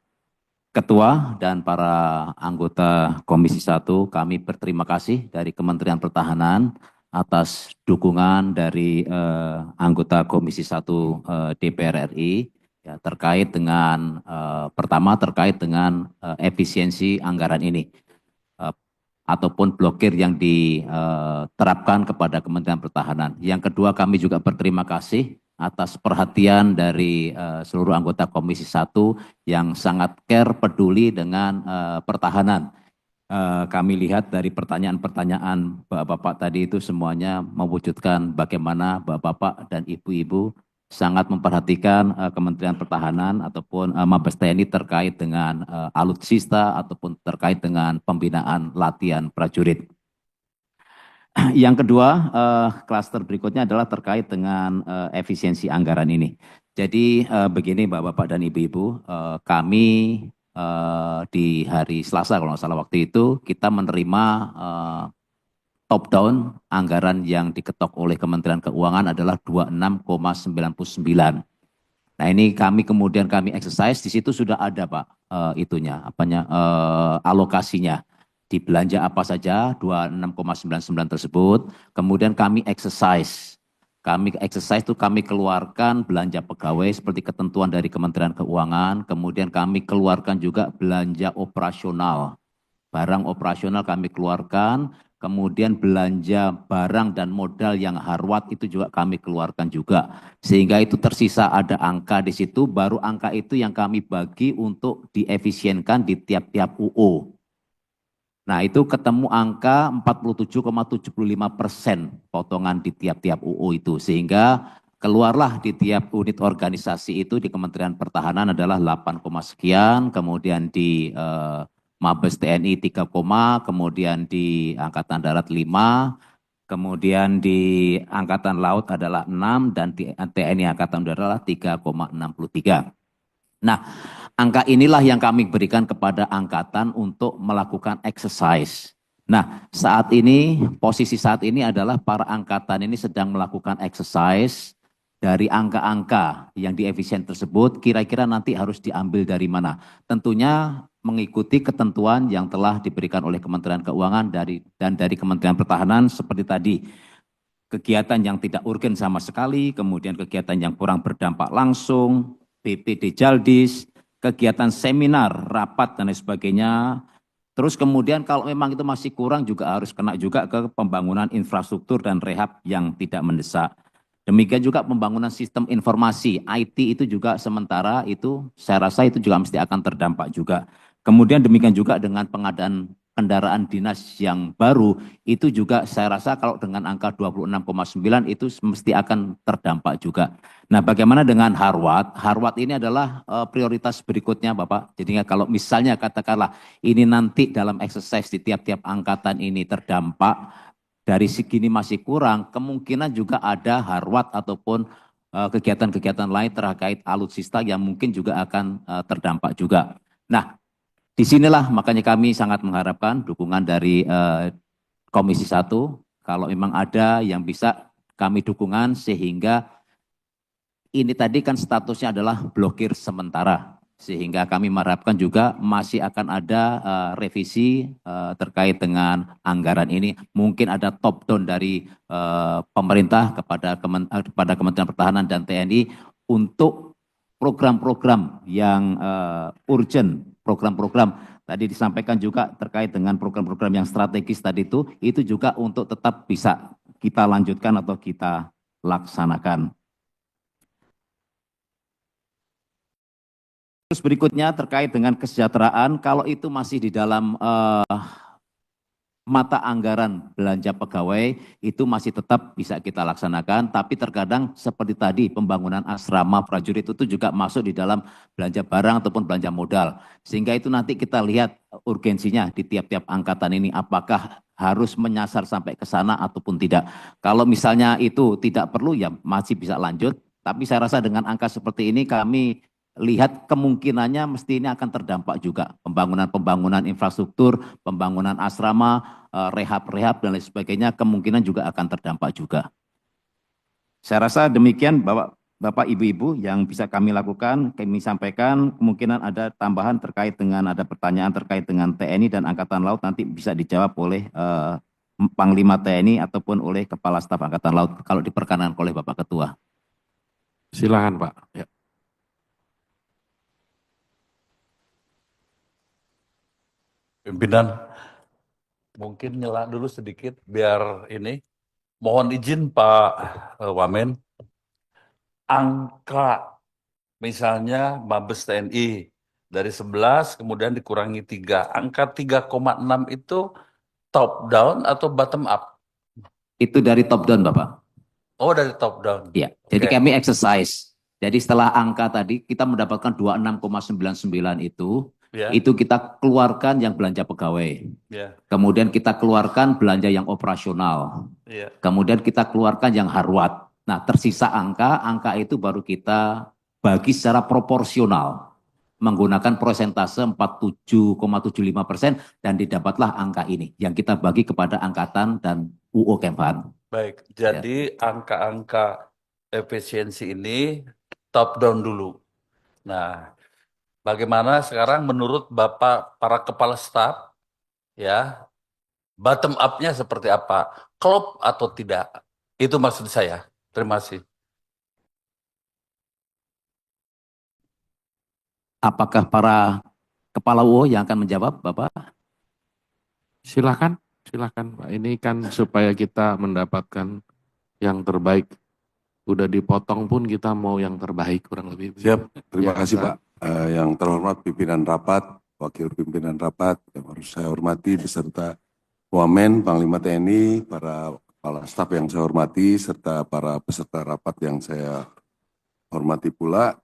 Speaker 2: Ketua dan para anggota Komisi 1, kami berterima kasih dari Kementerian Pertahanan atas dukungan dari anggota Komisi 1 DPR RI ya, terkait dengan pertama terkait dengan efisiensi anggaran ini ataupun blokir yang diterapkan kepada Kementerian Pertahanan. Yang kedua, kami juga berterima kasih atas perhatian dari seluruh anggota Komisi 1 yang sangat care, peduli dengan pertahanan. Kami lihat dari pertanyaan-pertanyaan Bapak-Bapak tadi itu semuanya mewujudkan bagaimana Bapak-Bapak dan Ibu-Ibu sangat memperhatikan Kementerian Pertahanan ataupun Mabes TNI terkait dengan alutsista ataupun terkait dengan pembinaan latihan prajurit. Yang kedua, klaster berikutnya adalah terkait dengan efisiensi anggaran ini. Jadi begini Bapak-Bapak dan Ibu-Ibu, kami di hari Selasa kalau nggak salah waktu itu kita menerima top down, anggaran yang diketok oleh Kementerian Keuangan adalah 26,99. Nah ini kemudian kami exercise, di situ sudah ada Pak alokasinya. Di belanja apa saja 26,99 tersebut, kemudian kami exercise. Kami keluarkan belanja pegawai seperti ketentuan dari Kementerian Keuangan, kemudian kami keluarkan juga belanja operasional. Barang operasional kami keluarkan, kemudian belanja barang dan modal yang harwat itu juga kami keluarkan juga. Sehingga itu tersisa ada angka di situ, baru angka itu yang kami bagi untuk diefisienkan di tiap-tiap UU. Nah itu ketemu angka 47,75% potongan di tiap-tiap UU itu. Sehingga keluarlah di tiap unit organisasi itu di Kementerian Pertahanan adalah 8, sekian, kemudian di Mabes TNI 3, kemudian di Angkatan Darat 5, kemudian di Angkatan Laut adalah 6, dan di TNI Angkatan Udara adalah 3,63. Nah, angka inilah yang kami berikan kepada angkatan untuk melakukan exercise. Nah, posisi saat ini adalah para angkatan ini sedang melakukan exercise dari angka-angka yang diefisien tersebut, kira-kira nanti harus diambil dari mana. Tentunya mengikuti ketentuan yang telah diberikan oleh Kementerian Keuangan dan dari Kementerian Pertahanan seperti tadi. Kegiatan yang tidak urgen sama sekali, kemudian kegiatan yang kurang berdampak langsung, BPD Jaldis, kegiatan seminar, rapat, dan lain sebagainya. Terus kemudian kalau memang itu masih kurang juga harus kena juga ke pembangunan infrastruktur dan rehab yang tidak mendesak. Demikian juga pembangunan sistem informasi, IT itu juga sementara itu saya rasa itu juga mesti akan terdampak juga. Kemudian demikian juga dengan pengadaan kendaraan dinas yang baru, itu juga saya rasa kalau dengan angka 26,9 itu mesti akan terdampak juga. Nah bagaimana dengan Harwat? Harwat ini adalah prioritas berikutnya Bapak. Jadi kalau misalnya katakanlah ini nanti dalam exercise di tiap-tiap angkatan ini terdampak, dari segini masih kurang, kemungkinan juga ada Harwat ataupun kegiatan-kegiatan lain terkait alutsista yang mungkin juga akan terdampak juga. Nah, disinilah makanya kami sangat mengharapkan dukungan dari Komisi 1, kalau memang ada yang bisa kami dukungan sehingga ini tadi kan statusnya adalah blokir sementara. Sehingga kami mengharapkan juga masih akan ada revisi terkait dengan anggaran ini. Mungkin ada top down dari pemerintah kepada Kementerian Pertahanan dan TNI untuk program-program yang urgent, program-program tadi disampaikan juga terkait dengan program-program yang strategis tadi itu juga untuk tetap bisa kita lanjutkan atau kita laksanakan. Terus berikutnya terkait dengan kesejahteraan, kalau itu masih di dalam mata anggaran belanja pegawai, itu masih tetap bisa kita laksanakan, tapi terkadang seperti tadi pembangunan asrama prajurit itu juga masuk di dalam belanja barang ataupun belanja modal. Sehingga itu nanti kita lihat urgensinya di tiap-tiap angkatan ini, apakah harus menyasar sampai ke sana ataupun tidak. Kalau misalnya itu tidak perlu ya masih bisa lanjut, tapi saya rasa dengan angka seperti ini kami lihat kemungkinannya mesti ini akan terdampak juga. Pembangunan infrastruktur, pembangunan asrama, rehab-rehab dan lain sebagainya kemungkinan juga akan terdampak juga. Saya rasa demikian Bapak Ibu-Ibu yang bisa kami lakukan, kami sampaikan kemungkinan ada tambahan terkait dengan ada pertanyaan terkait dengan TNI dan Angkatan Laut nanti bisa dijawab oleh Panglima TNI ataupun oleh Kepala Staf Angkatan Laut kalau diperkenankan oleh Bapak Ketua.
Speaker 1: Silakan Pak. Ya.
Speaker 5: Pimpinan, mungkin nyela dulu sedikit biar ini. Mohon izin Pak Wamen, angka misalnya Mabes TNI dari 11 kemudian dikurangi 3, angka 3,6 itu top down atau bottom up?
Speaker 2: Itu dari top down Bapak.
Speaker 5: Oh dari top down.
Speaker 2: Iya, jadi kami exercise. Jadi setelah angka tadi kita mendapatkan 26,99 itu kita keluarkan yang belanja pegawai. Kemudian kita keluarkan belanja yang operasional. Kemudian kita keluarkan yang harwat. Nah tersisa angka itu baru kita bagi secara proporsional. menggunakan persentase 47,75% dan didapatlah angka ini yang kita bagi kepada angkatan dan UU Kemhan.
Speaker 5: Baik,
Speaker 2: Ya.
Speaker 5: jadi angka-angka efisiensi ini top down dulu. Nah, bagaimana sekarang menurut Bapak para kepala staf, ya, bottom up-nya seperti apa? Klop atau tidak? Itu maksud saya. Terima kasih.
Speaker 2: Apakah para kepala UU yang akan menjawab, Bapak?
Speaker 1: Silakan, silakan Pak. Ini kan supaya kita mendapatkan yang terbaik. Udah dipotong pun kita mau yang terbaik kurang lebih.
Speaker 10: Siap, terima
Speaker 1: Ya,
Speaker 10: kasih
Speaker 1: Ustaz.
Speaker 10: Pak. Yang terhormat pimpinan rapat, wakil pimpinan rapat, yang harus saya hormati beserta Wamen, Panglima TNI, para kepala staf yang saya hormati, serta para peserta rapat yang saya hormati pula.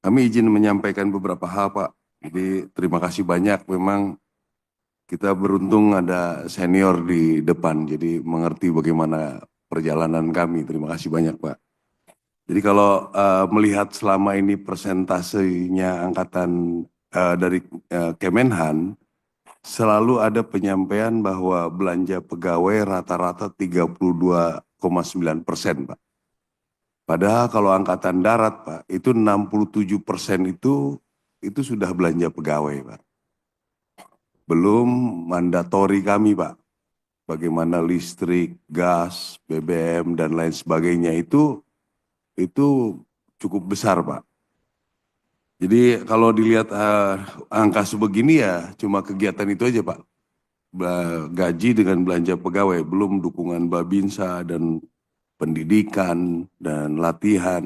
Speaker 10: Kami izin menyampaikan beberapa hal Pak. Jadi terima kasih banyak, memang kita beruntung ada senior di depan, jadi mengerti bagaimana perjalanan kami. Terima kasih banyak Pak. Jadi kalau melihat selama ini persentasenya angkatan dari Kemenhan, selalu ada penyampaian bahwa belanja pegawai rata-rata 32,9%, Pak. Padahal kalau angkatan darat, Pak, itu 67% itu sudah belanja pegawai, Pak. Belum mandatori kami, Pak. Bagaimana listrik, gas, BBM, dan lain sebagainya itu cukup besar, Pak. Jadi kalau dilihat angka sebegini ya cuma kegiatan itu aja, Pak. Gaji dengan belanja pegawai, belum dukungan Babinsa dan pendidikan dan latihan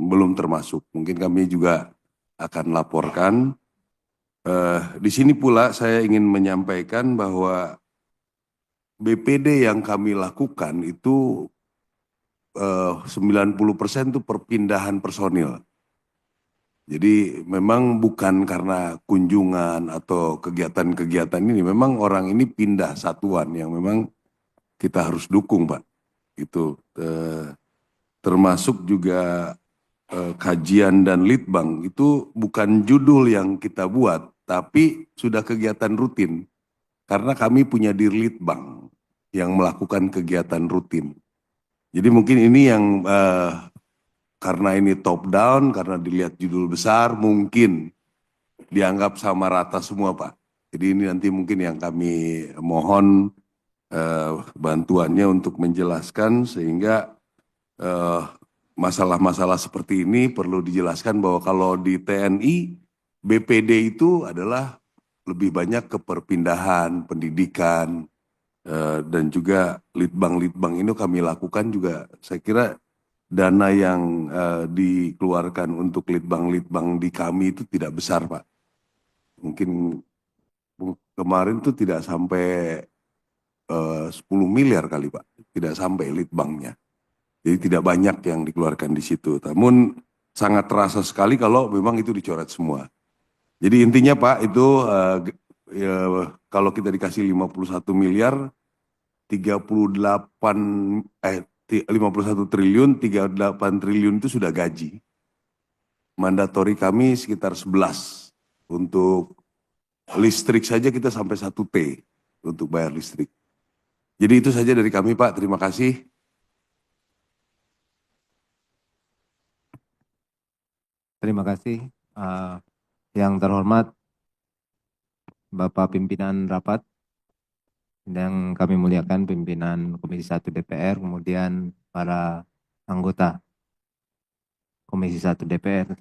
Speaker 10: belum termasuk. Mungkin kami juga akan laporkan. Di sini pula saya ingin menyampaikan bahwa BPD yang kami lakukan itu 90% itu perpindahan personil. Jadi memang bukan karena kunjungan atau kegiatan-kegiatan ini, memang orang ini pindah satuan yang memang kita harus dukung, Pak. Itu termasuk juga kajian dan litbang itu bukan judul yang kita buat, tapi sudah kegiatan rutin. Karena kami punya dirlitbang yang melakukan kegiatan rutin. Jadi mungkin ini yang karena ini top down, karena dilihat judul besar, mungkin dianggap sama rata semua, Pak. Jadi ini nanti mungkin yang kami mohon bantuannya untuk menjelaskan sehingga masalah-masalah seperti ini perlu dijelaskan bahwa kalau di TNI, BPD itu adalah lebih banyak ke perpindahan, pendidikan, dan juga litbang-litbang ini kami lakukan juga. Saya kira dana yang dikeluarkan untuk litbang-litbang di kami itu tidak besar, Pak. Mungkin kemarin itu tidak sampai 10 miliar kali, Pak. Tidak sampai litbangnya. Jadi tidak banyak yang dikeluarkan di situ. Namun sangat terasa sekali kalau memang itu dicoret semua. Jadi intinya Pak itu kalau kita dikasih 51 miliar, 51 triliun, 38 triliun itu sudah gaji. Mandatori kami sekitar 11 untuk listrik saja kita sampai 1T untuk bayar listrik. Jadi itu saja dari kami Pak, terima kasih.
Speaker 11: Terima kasih. Yang terhormat Bapak Pimpinan Rapat, yang kami muliakan Pimpinan Komisi 1 DPR, kemudian para anggota Komisi 1 DPR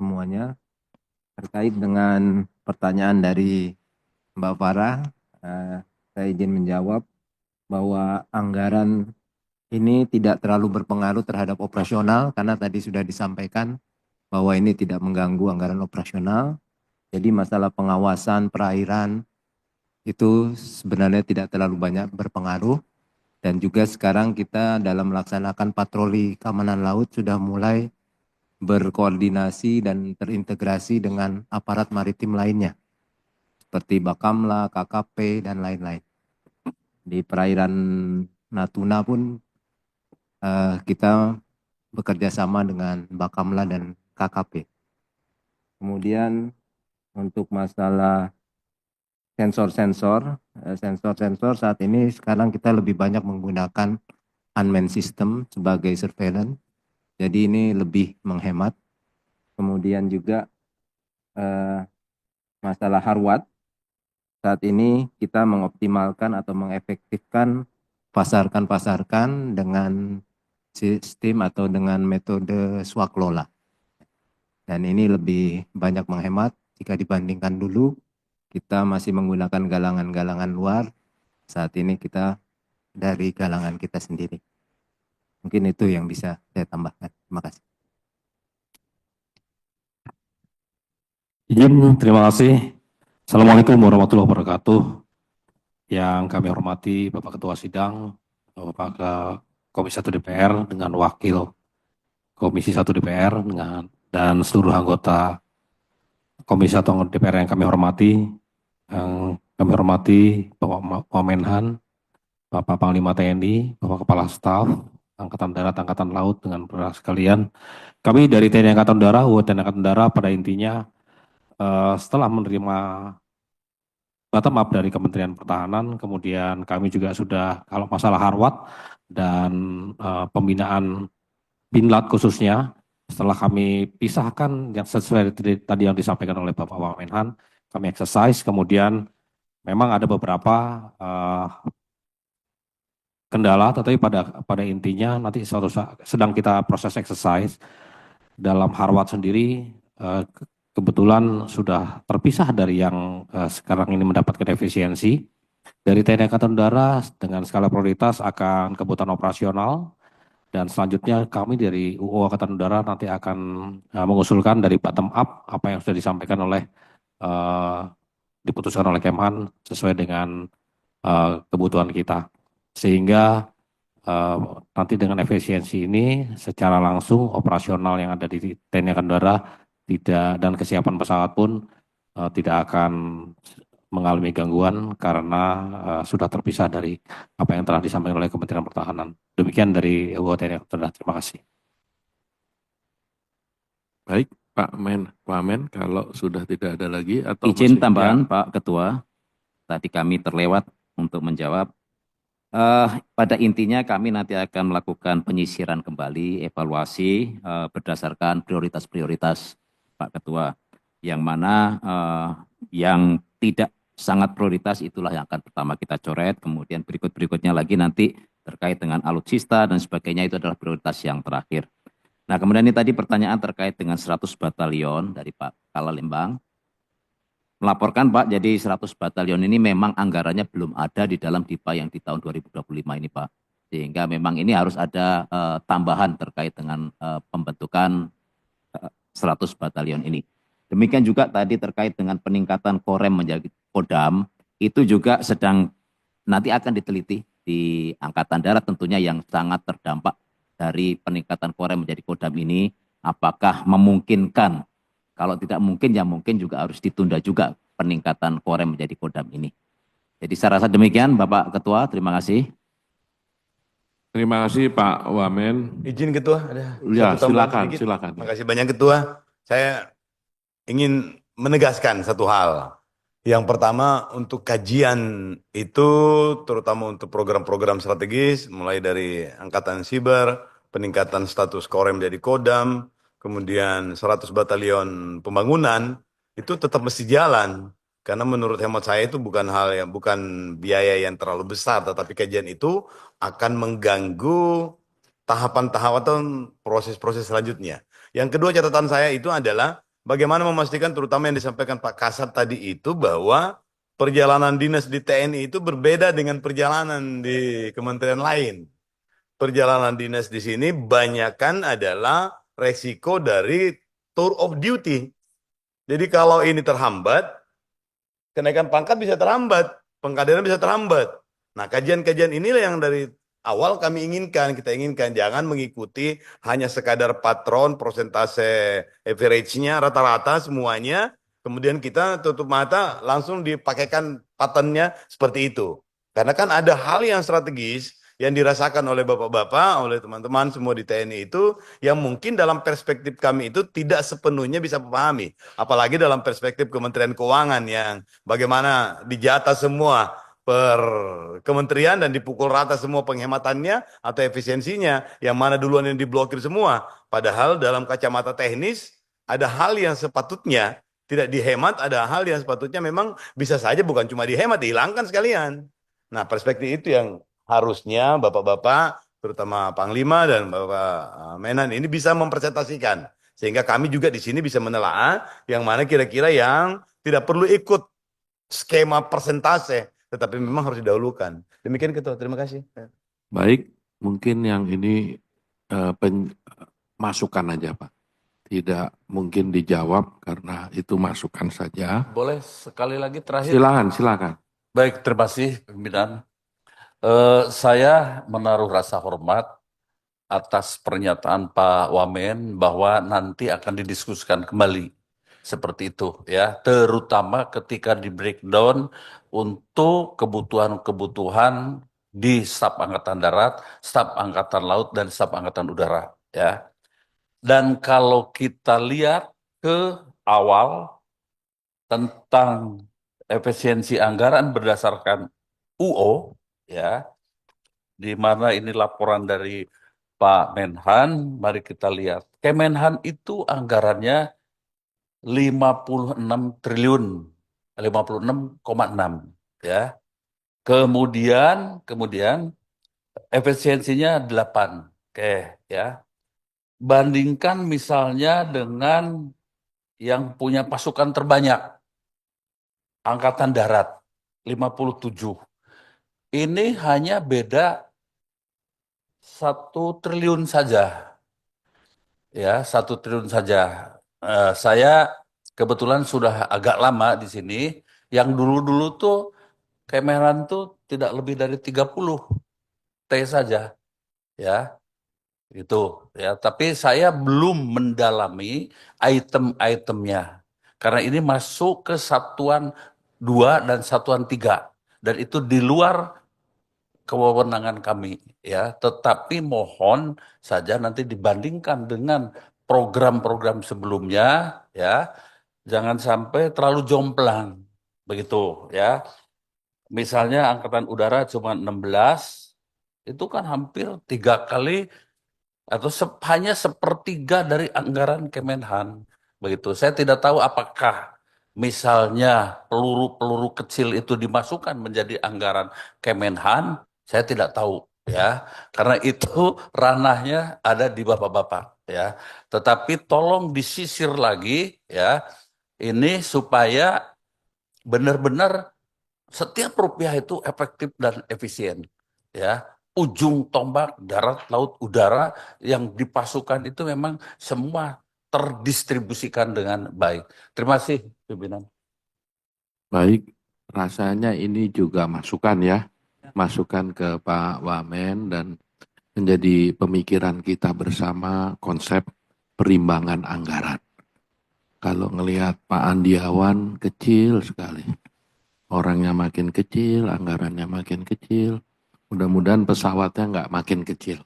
Speaker 11: semuanya, terkait dengan pertanyaan dari Mbak Farah, saya izin menjawab bahwa anggaran ini tidak terlalu berpengaruh terhadap operasional karena tadi sudah disampaikan bahwa ini tidak mengganggu anggaran operasional. Jadi masalah pengawasan perairan itu sebenarnya tidak terlalu banyak berpengaruh. Dan juga sekarang kita dalam melaksanakan patroli keamanan laut sudah mulai berkoordinasi dan terintegrasi dengan aparat maritim lainnya. Seperti Bakamla, KKP, dan lain-lain. Di perairan Natuna pun kita bekerja sama dengan Bakamla dan KKP. Kemudian untuk masalah sensor-sensor saat ini sekarang kita lebih banyak menggunakan unmanned system sebagai surveillance. Jadi ini lebih menghemat. Kemudian juga masalah hardware. Saat ini kita mengoptimalkan atau mengefektifkan pasarkan dengan sistem atau dengan metode swakelola. Dan ini lebih banyak menghemat jika dibandingkan dulu kita masih menggunakan galangan-galangan luar. Saat ini kita dari galangan kita sendiri. Mungkin itu yang bisa saya tambahkan. Terima kasih.
Speaker 12: Izin, terima kasih. Assalamualaikum warahmatullahi wabarakatuh. Yang kami hormati Bapak Ketua Sidang, Bapak Komisi 1 DPR dengan Wakil Komisi 1 DPR dan seluruh anggota Komisi 1 DPR yang kami hormati. Yang kami hormati Bapak Wamenhan, Bapak Panglima TNI, Bapak Kepala Staf, Angkatan Darat, Angkatan Laut dengan saudara sekalian. Kami dari TNI Angkatan Udara, TNI Angkatan Udara pada intinya setelah menerima bottom up dari Kementerian Pertahanan, kemudian kami juga sudah kalau masalah harwat dan pembinaan Binlat khususnya, setelah kami pisahkan yang sesuai tadi yang disampaikan oleh Bapak Wamenhan, kami exercise, kemudian memang ada beberapa kendala, tetapi pada intinya nanti sedang kita proses exercise dalam harwat sendiri. Kebetulan sudah terpisah dari yang sekarang ini mendapatkan efisiensi. Dari TNI Angkatan Udara dengan skala prioritas akan kebutuhan operasional, dan selanjutnya kami dari UU Angkatan Udara nanti akan mengusulkan dari bottom up apa yang sudah disampaikan oleh diputuskan oleh Kemhan sesuai dengan kebutuhan kita. Sehingga nanti dengan efisiensi ini secara langsung operasional yang ada di TNI Angkatan Udara tidak, dan kesiapan pesawat pun tidak akan mengalami gangguan karena sudah terpisah dari apa yang telah disampaikan oleh Kementerian Pertahanan. Demikian dari UU TNI Angkatan Udara. Terima kasih.
Speaker 1: Baik, Pak Wamen, kalau sudah tidak ada lagi atau
Speaker 2: izin
Speaker 1: masih
Speaker 2: tambahan Pak Ketua, tadi kami terlewat untuk menjawab. Pada intinya kami nanti akan melakukan penyisiran kembali, evaluasi berdasarkan prioritas-prioritas Pak Ketua, yang mana yang tidak sangat prioritas itulah yang akan pertama kita coret, kemudian berikut-berikutnya lagi nanti terkait dengan alutsista dan sebagainya itu adalah prioritas yang terakhir. Nah kemudian ini tadi pertanyaan terkait dengan 100 batalion dari Pak Kala Lembang. Melaporkan Pak, jadi 100 batalion ini memang anggarannya belum ada di dalam DIPA yang di tahun 2025 ini Pak. Sehingga memang ini harus ada tambahan terkait dengan pembentukan 100 batalion ini. Demikian juga tadi terkait dengan peningkatan Korem menjadi Kodam, itu juga sedang nanti akan diteliti di Angkatan Darat tentunya yang sangat terdampak dari peningkatan Korem menjadi Kodam ini, apakah memungkinkan. Kalau tidak mungkin, ya mungkin juga harus ditunda juga peningkatan Korem menjadi Kodam ini. Jadi saya rasa demikian Bapak Ketua, terima kasih.
Speaker 1: Terima kasih Pak Wamen.
Speaker 4: Izin Ketua, ada
Speaker 1: Ya,
Speaker 4: satu tambahan
Speaker 1: silakan,
Speaker 4: sedikit.
Speaker 1: silakan.
Speaker 4: Terima kasih banyak Ketua. Saya ingin menegaskan satu hal. Yang pertama untuk kajian itu terutama untuk program-program strategis mulai dari Angkatan Siber, peningkatan status Korem jadi Kodam, kemudian 100 batalion pembangunan itu tetap mesti jalan. Karena menurut hemat saya itu bukan biaya yang terlalu besar, tetapi kajian itu akan mengganggu tahapan-tahapan proses-proses selanjutnya. Yang kedua catatan saya itu adalah bagaimana memastikan terutama yang disampaikan Pak Kasat tadi itu bahwa perjalanan dinas di TNI itu berbeda dengan perjalanan di kementerian lain. Perjalanan dinas di sini banyakkan adalah resiko dari tour of duty. Jadi kalau ini terhambat, kenaikan pangkat bisa terhambat, pengkaderan bisa terhambat. Nah, kajian-kajian inilah yang dari awal kita inginkan jangan mengikuti hanya sekadar patron, persentase average-nya, rata-rata semuanya, kemudian kita tutup mata langsung dipakaikan pattern-nya seperti itu. Karena kan ada hal yang strategis yang dirasakan oleh bapak-bapak, oleh teman-teman semua di TNI itu yang mungkin dalam perspektif kami itu tidak sepenuhnya bisa memahami. Apalagi dalam perspektif Kementerian Keuangan yang bagaimana dijatah semua per kementerian dan dipukul rata semua penghematannya atau efisiensinya, yang mana duluan yang diblokir semua. Padahal dalam kacamata teknis ada hal yang sepatutnya tidak dihemat, ada hal yang sepatutnya memang bisa saja bukan cuma dihemat, dihilangkan sekalian. Nah, perspektif itu yang harusnya bapak-bapak, terutama Panglima dan Bapak Menan ini bisa mempresentasikan. Sehingga kami juga di sini bisa menelaah yang mana kira-kira yang tidak perlu ikut skema persentase, tetapi memang harus didahulukan. Demikian Ketua, terima kasih.
Speaker 1: Baik, mungkin yang ini masukan aja Pak. Tidak mungkin dijawab karena itu masukan saja.
Speaker 5: Boleh sekali lagi terakhir?
Speaker 1: Silakan.
Speaker 5: Baik, terima kasih pimpinan. Saya menaruh rasa hormat atas pernyataan Pak Wamen bahwa nanti akan didiskusikan kembali seperti itu ya, terutama ketika di breakdown untuk kebutuhan-kebutuhan di staf Angkatan Darat, staf Angkatan Laut dan staf Angkatan Udara ya. Dan kalau kita lihat ke awal tentang efisiensi anggaran berdasarkan UO ya, di mana ini laporan dari Pak Menhan, mari kita lihat. Kemenhan itu anggarannya 56 triliun, 56,6 ya. Kemudian efisiensinya 8. Oke ya. Bandingkan misalnya dengan yang punya pasukan terbanyak, Angkatan Darat 57. Ini hanya beda 1 triliun saja. Ya, 1 triliun saja. Saya kebetulan sudah agak lama di sini. Yang dulu-dulu tuh Kemenhan tuh tidak lebih dari 30 T saja. Ya. Itu ya, tapi saya belum mendalami item-itemnya. Karena ini masuk ke satuan 2 dan satuan 3 dan itu di luar kewenangan kami ya, tetapi mohon saja nanti dibandingkan dengan program-program sebelumnya ya, jangan sampai terlalu jomplang begitu ya. Misalnya Angkatan Udara cuma 16, itu kan hampir 3 kali atau hanya sepertiga dari anggaran Kemenhan begitu. Saya tidak tahu apakah misalnya peluru-peluru kecil itu dimasukkan menjadi anggaran Kemenhan, saya tidak tahu ya, karena itu ranahnya ada di bapak-bapak ya. Tetapi tolong disisir lagi ya, ini supaya benar-benar setiap rupiah itu efektif dan efisien ya. Ujung tombak darat, laut, udara yang dipasukan itu memang semua terdistribusikan dengan baik. Terima kasih, pimpinan.
Speaker 1: Baik, rasanya ini juga masukan ya, masukan ke Pak Wamen dan menjadi pemikiran kita bersama konsep perimbangan anggaran. Kalau ngelihat Pak Andiawan kecil sekali, orangnya makin kecil, anggarannya makin kecil. Mudah-mudahan pesawatnya nggak makin kecil.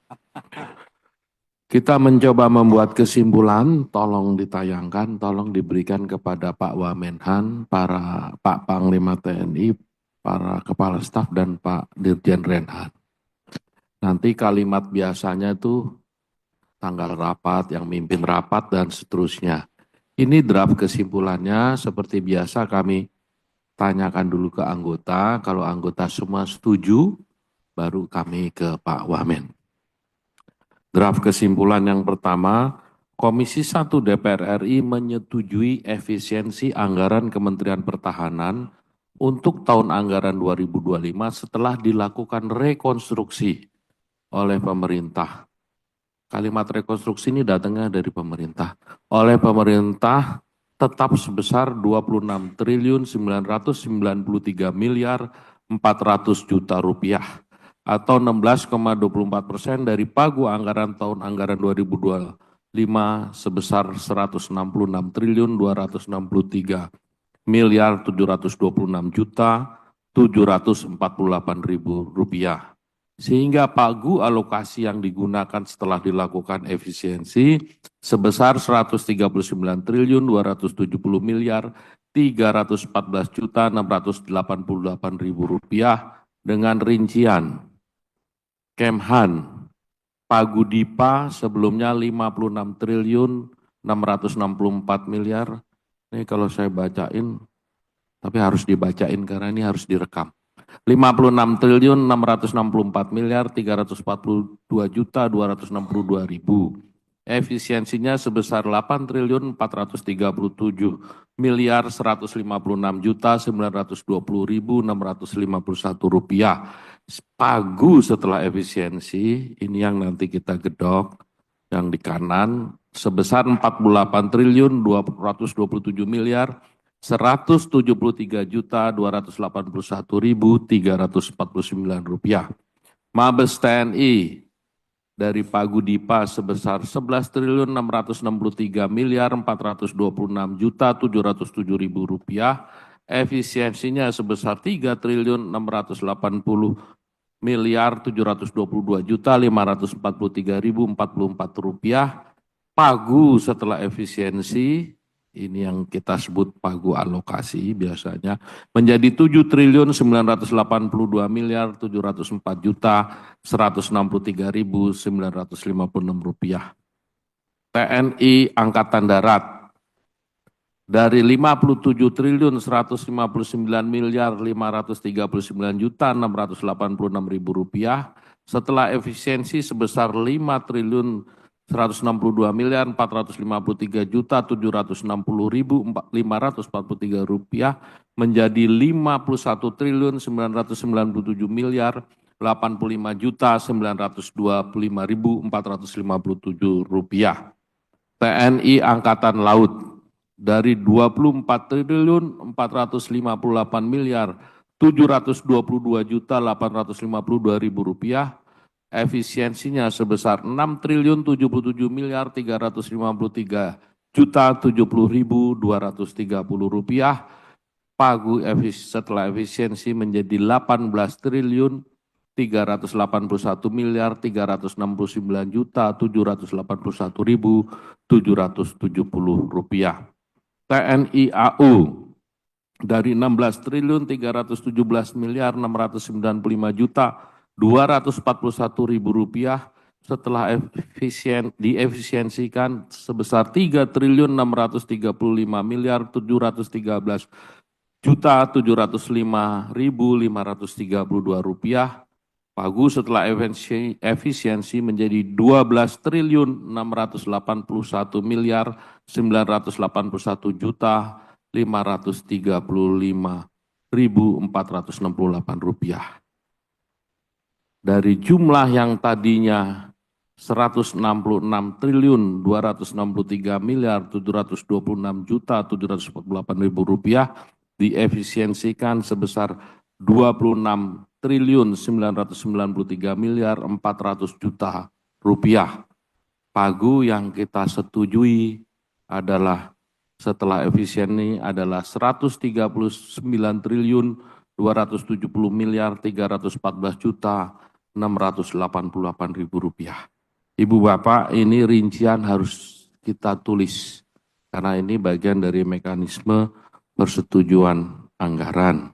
Speaker 1: Kita mencoba membuat kesimpulan, tolong ditayangkan, tolong diberikan kepada Pak Wamenhan, Pak Panglima TNI, para Kepala Staf dan Pak Dirjen Renhan. Nanti kalimat biasanya itu tanggal rapat, yang mimpin rapat dan seterusnya. Ini draft kesimpulannya, seperti biasa kami tanyakan dulu ke anggota, kalau anggota semua setuju, baru kami ke Pak Wamen. Draft kesimpulan yang pertama, Komisi 1 DPR RI menyetujui efisiensi anggaran Kementerian Pertahanan untuk tahun anggaran 2025 setelah dilakukan rekonstruksi oleh pemerintah. Kalimat rekonstruksi ini datangnya dari pemerintah. Oleh pemerintah tetap sebesar 26.993.400.000.000 rupiah. Atau 16,24% dari pagu anggaran tahun anggaran 2025 sebesar 166.263.726.748.000 rupiah. sehingga pagu alokasi yang digunakan setelah dilakukan efisiensi sebesar 139 triliun 270 miliar 314 juta 688 ribu rupiah dengan rincian Kemhan pagu Dipa sebelumnya 56 triliun 664 miliar. Ini kalau saya bacain, tapi harus dibacain karena ini harus direkam. 56 triliun 664 miliar 342 juta 262 ribu. Efisiensinya sebesar 8 triliun 437 miliar 156 juta 920 ribu 651 rupiah. Pagu setelah efisiensi, ini yang nanti kita gedok, yang di kanan, sebesar 48 triliun 227 miliar 173 juta 281 ribu 349 rupiah. Mabes TNI dari pagu Dipa sebesar 11 triliun 663 miliar 426 juta 707 ribu rupiah. Efisiensinya sebesar 3 triliun 680 miliar 722 juta 543 ribu 44 rupiah. Pagu setelah efisiensi, ini yang kita sebut pagu alokasi biasanya, menjadi 7 triliun 982 miliar 704 juta 163 ribu 956 rupiah. TNI Angkatan Darat dari 57 triliun 159 miliar 539 juta 686 ribu rupiah setelah efisiensi sebesar 5 triliun 162 miliar 453 juta 760 ribu 543 rupiah menjadi 51 triliun 997 miliar 85 juta 925 ribu 457 rupiah. TNI Angkatan Laut dari 24 triliun 458 miliar 722 juta 852 ribu rupiah. Efisiensinya sebesar 6 triliun 77 miliar 353 juta 70 ribu 230 rupiah. Pagu setelah efisiensi menjadi 18 triliun 381 miliar 369 juta 781 ribu 770 rupiah. TNI AU dari 16 triliun 317 miliar 695 juta 241 ribu rupiah setelah diefisiensikan sebesar 3 triliun 635 miliar 713 juta 705 ribu 532 rupiah. Pagu setelah efisiensi menjadi 12 triliun 681 miliar 981 juta 535 ribu 468 rupiah. Dari jumlah yang tadinya 166 triliun 263 miliar 726 juta 748 ribu rupiah diefisiensikan sebesar 26 triliun 993 miliar 400 juta rupiah. Pagu yang kita setujui adalah setelah efisiensi adalah 139 triliun 270 miliar 314 juta 688 ribu rupiah. Ibu Bapak, ini rincian harus kita tulis karena ini bagian dari mekanisme persetujuan anggaran.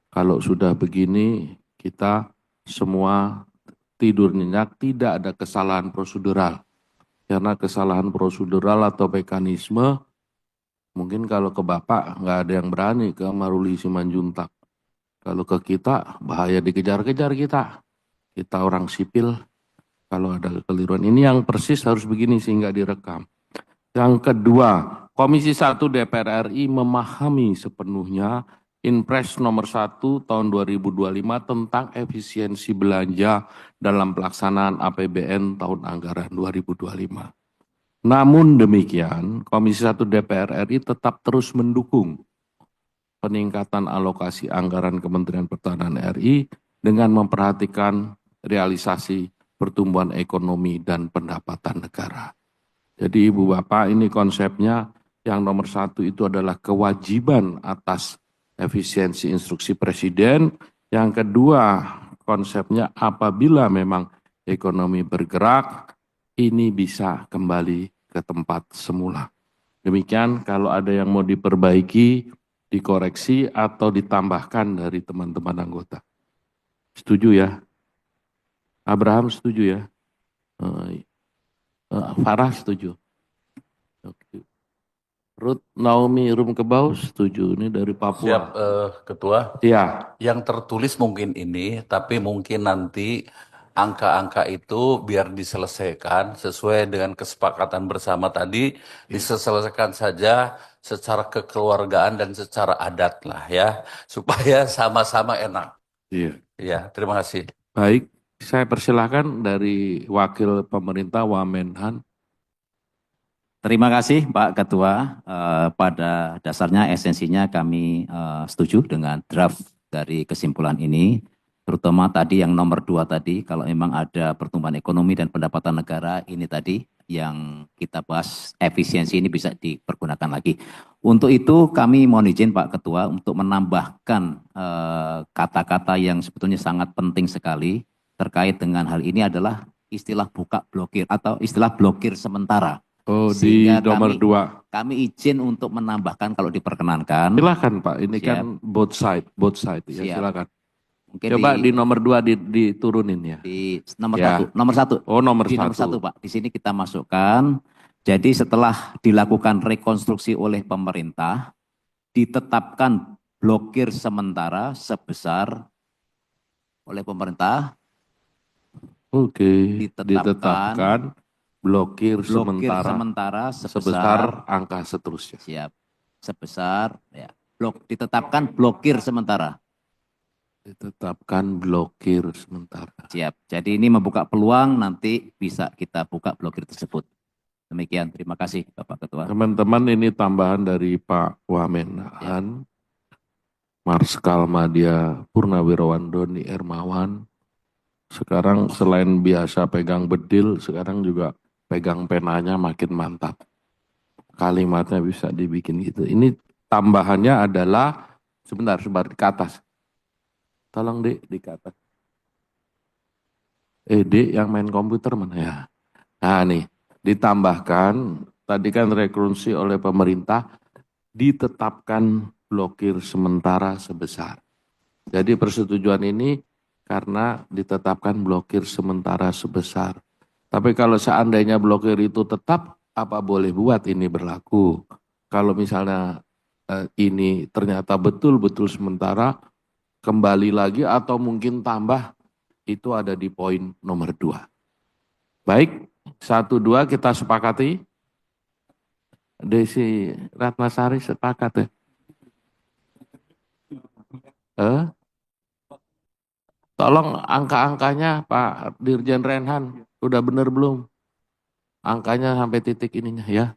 Speaker 1: Kalau sudah begini, kita semua tidur nyenyak, tidak ada kesalahan prosedural. Karena kesalahan prosedural atau mekanisme, mungkin kalau ke Bapak nggak ada yang berani ke Maruli Simanjuntak. Kalau ke kita, bahaya dikejar-kejar kita. Kita orang sipil, kalau ada kekeliruan. Ini yang persis harus begini sehingga direkam. Yang kedua, Komisi 1 DPR RI memahami sepenuhnya Inpres nomor 1 tahun 2025 tentang efisiensi belanja dalam pelaksanaan APBN tahun anggaran 2025. Namun demikian, Komisi 1 DPR RI tetap terus mendukung peningkatan alokasi anggaran Kementerian Pertahanan RI dengan memperhatikan realisasi pertumbuhan ekonomi dan pendapatan negara. Jadi Ibu Bapak, ini konsepnya yang nomor 1 itu adalah kewajiban atas efisiensi instruksi Presiden. Yang kedua, konsepnya apabila memang ekonomi bergerak, ini bisa kembali ke tempat semula. Demikian, kalau ada yang mau diperbaiki, dikoreksi atau ditambahkan dari teman-teman anggota. Setuju ya? Abraham setuju ya? Farah setuju. Oke. Ruth Naomi Rumkebau setuju, ini dari Papua.
Speaker 5: Siap, Ketua.
Speaker 1: Iya.
Speaker 5: Yang tertulis mungkin ini, tapi mungkin nanti angka-angka itu biar diselesaikan sesuai dengan kesepakatan bersama tadi, diselesaikan saja secara kekeluargaan dan secara adat lah ya, supaya sama-sama enak.
Speaker 1: Iya.
Speaker 5: Ya, terima kasih.
Speaker 1: Baik, saya persilahkan dari Wakil Pemerintah Wamenhan.
Speaker 2: Terima kasih Pak Ketua. Pada dasarnya esensinya kami setuju dengan draft dari kesimpulan ini, terutama tadi yang nomor 2 tadi, kalau memang ada pertumbuhan ekonomi dan pendapatan negara, ini tadi yang kita bahas, efisiensi ini bisa dipergunakan lagi. Untuk itu kami mohon izin Pak Ketua untuk menambahkan kata-kata yang sebetulnya sangat penting sekali terkait dengan hal ini adalah istilah buka blokir atau istilah blokir sementara.
Speaker 1: Oh, di nomor 2.
Speaker 2: Kami izin untuk menambahkan kalau diperkenankan.
Speaker 1: Silakan Pak, ini
Speaker 2: Siap.
Speaker 1: kan both side ya.
Speaker 2: Siap.
Speaker 1: Silakan.
Speaker 2: Mungkin
Speaker 1: Coba di nomor 2 diturunin ya.
Speaker 2: Di nomor
Speaker 1: Ya.
Speaker 2: 1. Nomor 1.
Speaker 1: Oh, nomor
Speaker 2: Di
Speaker 1: 1.
Speaker 2: nomor 1 Pak. Di sini kita masukkan. Jadi setelah dilakukan rekonstruksi oleh pemerintah, ditetapkan blokir sementara sebesar oleh pemerintah.
Speaker 1: Oke, ditetapkan blokir
Speaker 2: sementara
Speaker 1: sebesar angka seterusnya.
Speaker 2: Siap. Sebesar ya. Ditetapkan blokir sementara.
Speaker 1: Ditetapkan blokir sementara.
Speaker 2: Siap. Jadi ini membuka peluang nanti bisa kita buka blokir tersebut. Demikian. Terima kasih Bapak Ketua.
Speaker 1: Teman-teman, ini tambahan dari Pak Wamenhan, Marskal Madya Purnawirawan Doni Hermawan. Sekarang selain biasa pegang bedil, sekarang juga pegang penanya makin mantap. Kalimatnya bisa dibikin gitu. Ini tambahannya adalah, sebentar ke atas. Tolong Dek, di atas. Dek yang main komputer mana ya? Nah nih, ditambahkan, tadi kan rekonstruksi oleh pemerintah, ditetapkan blokir sementara sebesar. Jadi persetujuan ini karena ditetapkan blokir sementara sebesar. Tapi kalau seandainya blokir itu tetap, apa boleh buat ini berlaku? Kalau misalnya ini ternyata betul-betul sementara, kembali lagi atau mungkin tambah, itu ada di poin nomor 2. Baik, 1, 2 kita sepakati. Desi Ratnasari sepakat ya? Tolong angka-angkanya Pak Dirjen Renhan, udah bener belum? Angkanya sampai titik ininya ya.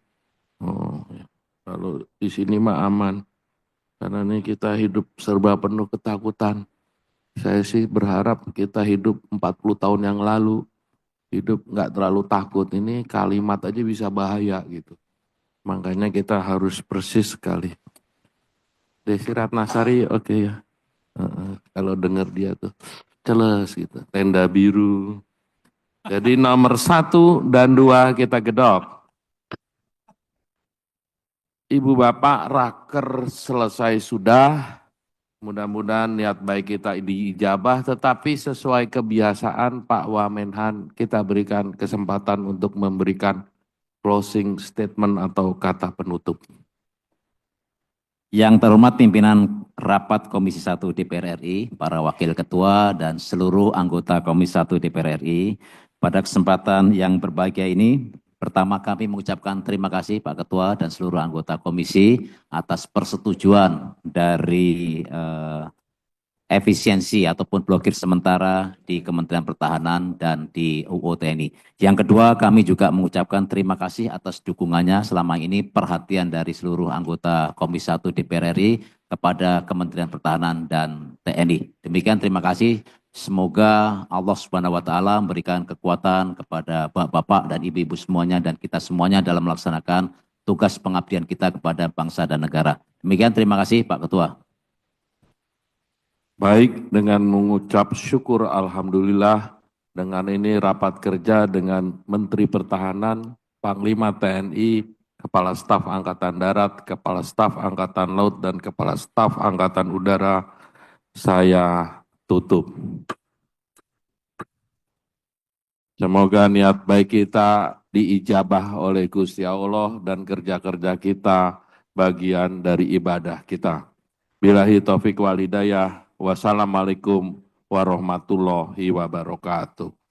Speaker 1: Oh, ya. Kalau di sini mah aman. Karena ini kita hidup serba penuh ketakutan. Saya sih berharap kita hidup 40 tahun yang lalu. Hidup nggak terlalu takut. Ini kalimat aja bisa bahaya gitu. Makanya kita harus persis sekali. Desi Ratnasari oke ya. Kalau dengar dia tuh celes gitu. Tenda biru. Jadi nomor 1 dan 2 kita gedok. Ibu Bapak, raker selesai sudah. Mudah-mudahan niat baik kita diijabah, tetapi sesuai kebiasaan Pak Wamenhan, kita berikan kesempatan untuk memberikan closing statement atau kata penutup.
Speaker 2: Yang terhormat pimpinan rapat Komisi 1 DPR RI, para wakil ketua dan seluruh anggota Komisi 1 DPR RI, pada kesempatan yang berbahagia ini, pertama kami mengucapkan terima kasih Pak Ketua dan seluruh anggota komisi atas persetujuan dari efisiensi ataupun blokir sementara di Kementerian Pertahanan dan di UU TNI. Yang kedua, kami juga mengucapkan terima kasih atas dukungannya selama ini, perhatian dari seluruh anggota Komisi 1 DPR RI kepada Kementerian Pertahanan dan TNI. Demikian, terima kasih. Semoga Allah Subhanahu wa Ta'ala memberikan kekuatan kepada bapak-bapak dan ibu-ibu semuanya dan kita semuanya dalam melaksanakan tugas pengabdian kita kepada bangsa dan negara. Demikian, terima kasih Pak Ketua.
Speaker 1: Baik, dengan mengucap syukur alhamdulillah, dengan ini rapat kerja dengan Menteri Pertahanan, Panglima TNI, Kepala Staf Angkatan Darat, Kepala Staf Angkatan Laut, dan Kepala Staf Angkatan Udara saya tutup. Semoga niat baik kita diijabah oleh Gusti Allah dan kerja-kerja kita bagian dari ibadah kita. Billahi taufiq wal hidayah. Wassalamualaikum warahmatullahi wabarakatuh.